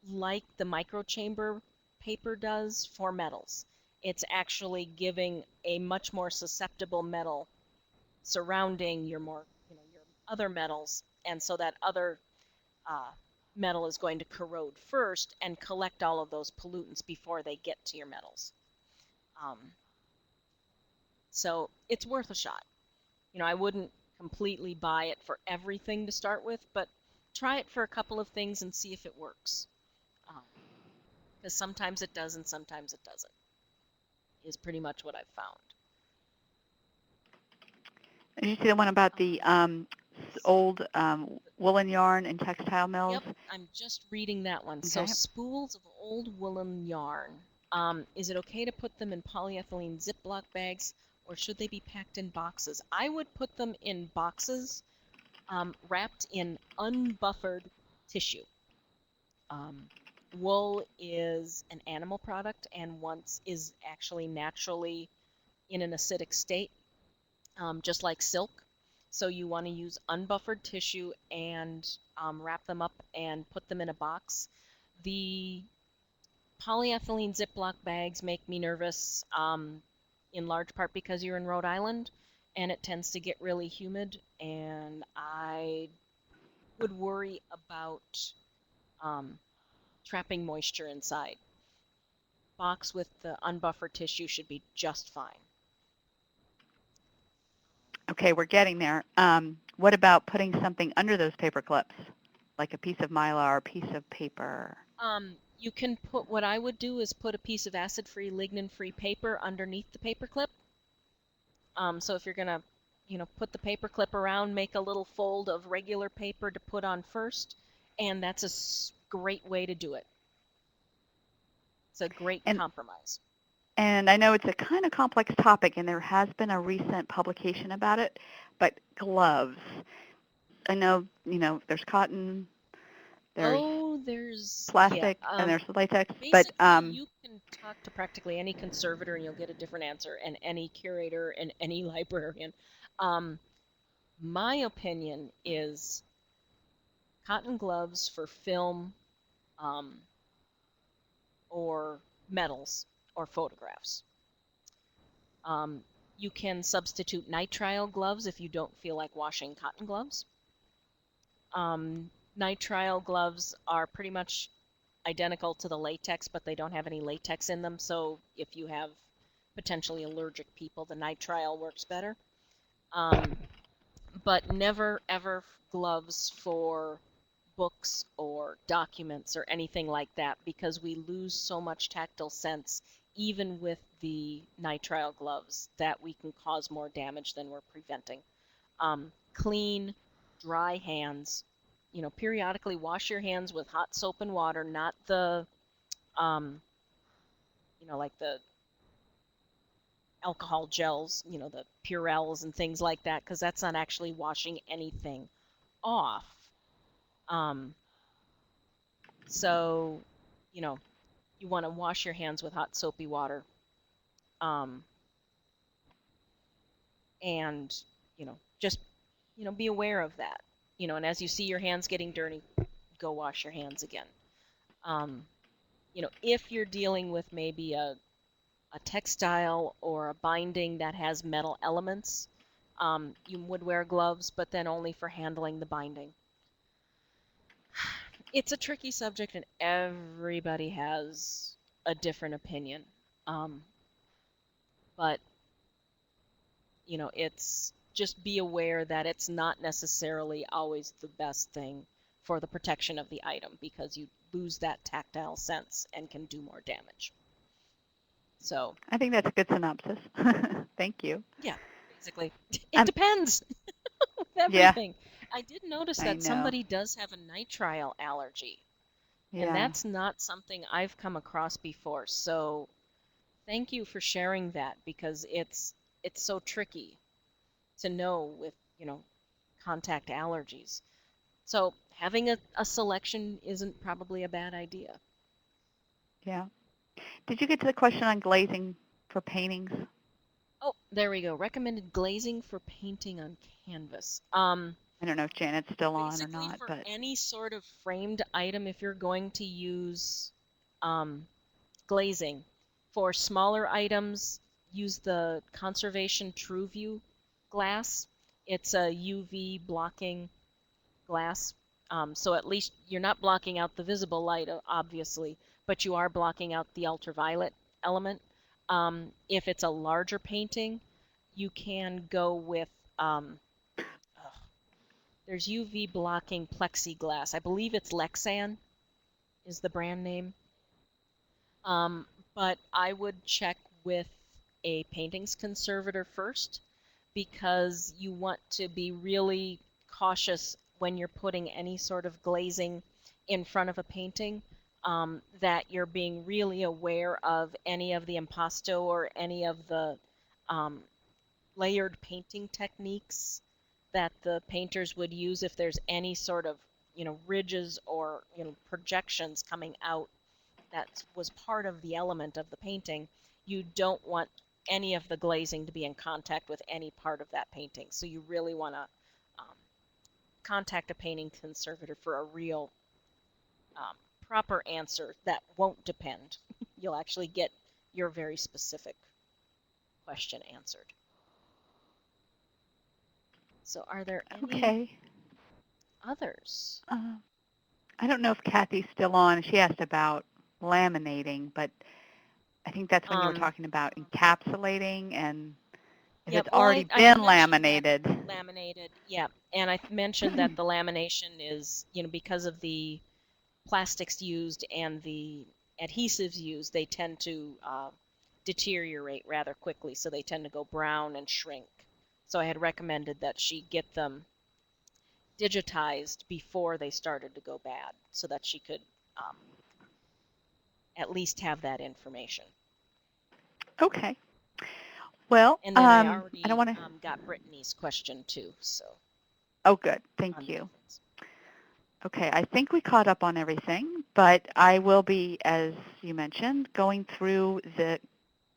like the microchamber paper does for metals. It's actually giving a much more susceptible metal surrounding your other metals, and so that other metal is going to corrode first and collect all of those pollutants before they get to your metals. So it's worth a shot. I wouldn't completely buy it for everything to start with, but try it for a couple of things and see if it works. Because sometimes it does and sometimes it doesn't, is pretty much what I've found. Did you see the one about the old woolen yarn and textile mills? Yep, I'm just reading that one. Okay. So spools of old woolen yarn. Is it okay to put them in polyethylene Ziploc bags, or should they be packed in boxes? I would put them in boxes wrapped in unbuffered tissue. Wool is an animal product and once is actually naturally in an acidic state, just like silk. So you want to use unbuffered tissue and wrap them up and put them in a box. The polyethylene Ziploc bags make me nervous, in large part because you're in Rhode Island and it tends to get really humid, and I would worry about trapping moisture inside. Box with the unbuffered tissue should be just fine. Okay, we're getting there. What about putting something under those paper clips, like a piece of mylar, a piece of paper? You can put, what I would do is put a piece of acid-free, lignin-free paper underneath the paper clip. So if you're going to put the paper clip around, make a little fold of regular paper to put on first, and that's a great way to do it. It's a great And compromise. and I know it's a kind of complex topic, and there has been a recent publication about it, but gloves. I know, there's cotton, there's Oh, yeah. plastic, and there's latex, but Basically, you can talk to practically any conservator and you'll get a different answer, and any curator and any librarian. Um, my opinion is cotton gloves for film, um, or metals or photographs. Um, you can substitute nitrile gloves if you don't feel like washing cotton gloves. Nitrile gloves are pretty much identical to the latex, but they don't have any latex in them. So if you have potentially allergic people, the nitrile works better. But never ever gloves for books or documents or anything like that, because we lose so much tactile sense even with the nitrile gloves that we can cause more damage than we're preventing. Clean, dry hands. Periodically wash your hands with hot soap and water, not the like the alcohol gels, the Purells and things like that, because that's not actually washing anything off. So, you know, you want to wash your hands with hot soapy water, um, and just be aware of that. And as you see your hands getting dirty, go wash your hands again. If you're dealing with maybe a textile or a binding that has metal elements, you would wear gloves, but then only for handling the binding. It's a tricky subject, and everybody has a different opinion. But it's just be aware that it's not necessarily always the best thing for the protection of the item, because you lose that tactile sense and can do more damage. So I think that's a good synopsis. Thank you. yeah, basically, it depends with everything. Yeah. I did notice that somebody does have a nitrile allergy, and that's not something I've come across before. So thank you for sharing that, because it's so tricky to know with contact allergies. So having a selection isn't probably a bad idea. Yeah. Did you get to the question on glazing for paintings? Oh, there we go. Recommended glazing for painting on canvas. I don't know if Janet's still on or Basically, not, for but any sort of framed item, if you're going to use glazing, for smaller items, use the Conservation TrueView glass. It's a UV blocking glass. So at least you're not blocking out the visible light, obviously, but you are blocking out the ultraviolet element. If it's a larger painting, you can go with, there's UV blocking plexiglass. I believe it's Lexan is the brand name. But I would check with a paintings conservator first, because you want to be really cautious when you're putting any sort of glazing in front of a painting, that you're being really aware of any of the impasto or any of the layered painting techniques that the painters would use if there's any sort of ridges or projections coming out that was part of the element of the painting. You don't want any of the glazing to be in contact with any part of that painting. So you really want to contact a painting conservator for a real proper answer that won't depend. You'll actually get your very specific question answered. So are there any others? I don't know if Kathy's still on. She asked about laminating, but I think that's when you were talking about encapsulating, and if it's already been laminated. Laminated, yeah. And I mentioned that the lamination is, because of the plastics used and the adhesives used, they tend to deteriorate rather quickly, so they tend to go brown and shrink. So I had recommended that she get them digitized before they started to go bad so that she could um, at least have that information. Okay. Well, And then I I don't already want to. got Brittany's question too, so Oh, good. Thank on you. methods. Okay, I think we caught up on everything, but I will be, as you mentioned, going through the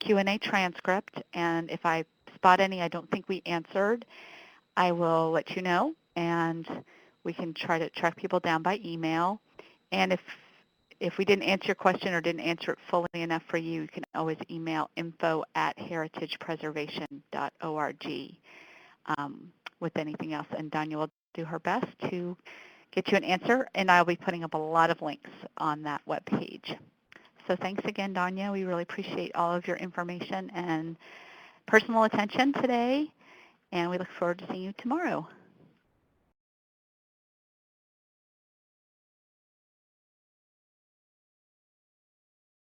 Q&A transcript, and if I spot any I don't think we answered, I will let you know, and we can try to track people down by email. And if we didn't answer your question or didn't answer it fully enough for you, you can always email info@heritagepreservation.org with anything else, and Danya will do her best to get you an answer, and I'll be putting up a lot of links on that webpage. So thanks again, Danya. We really appreciate all of your information and personal attention today, and we look forward to seeing you tomorrow.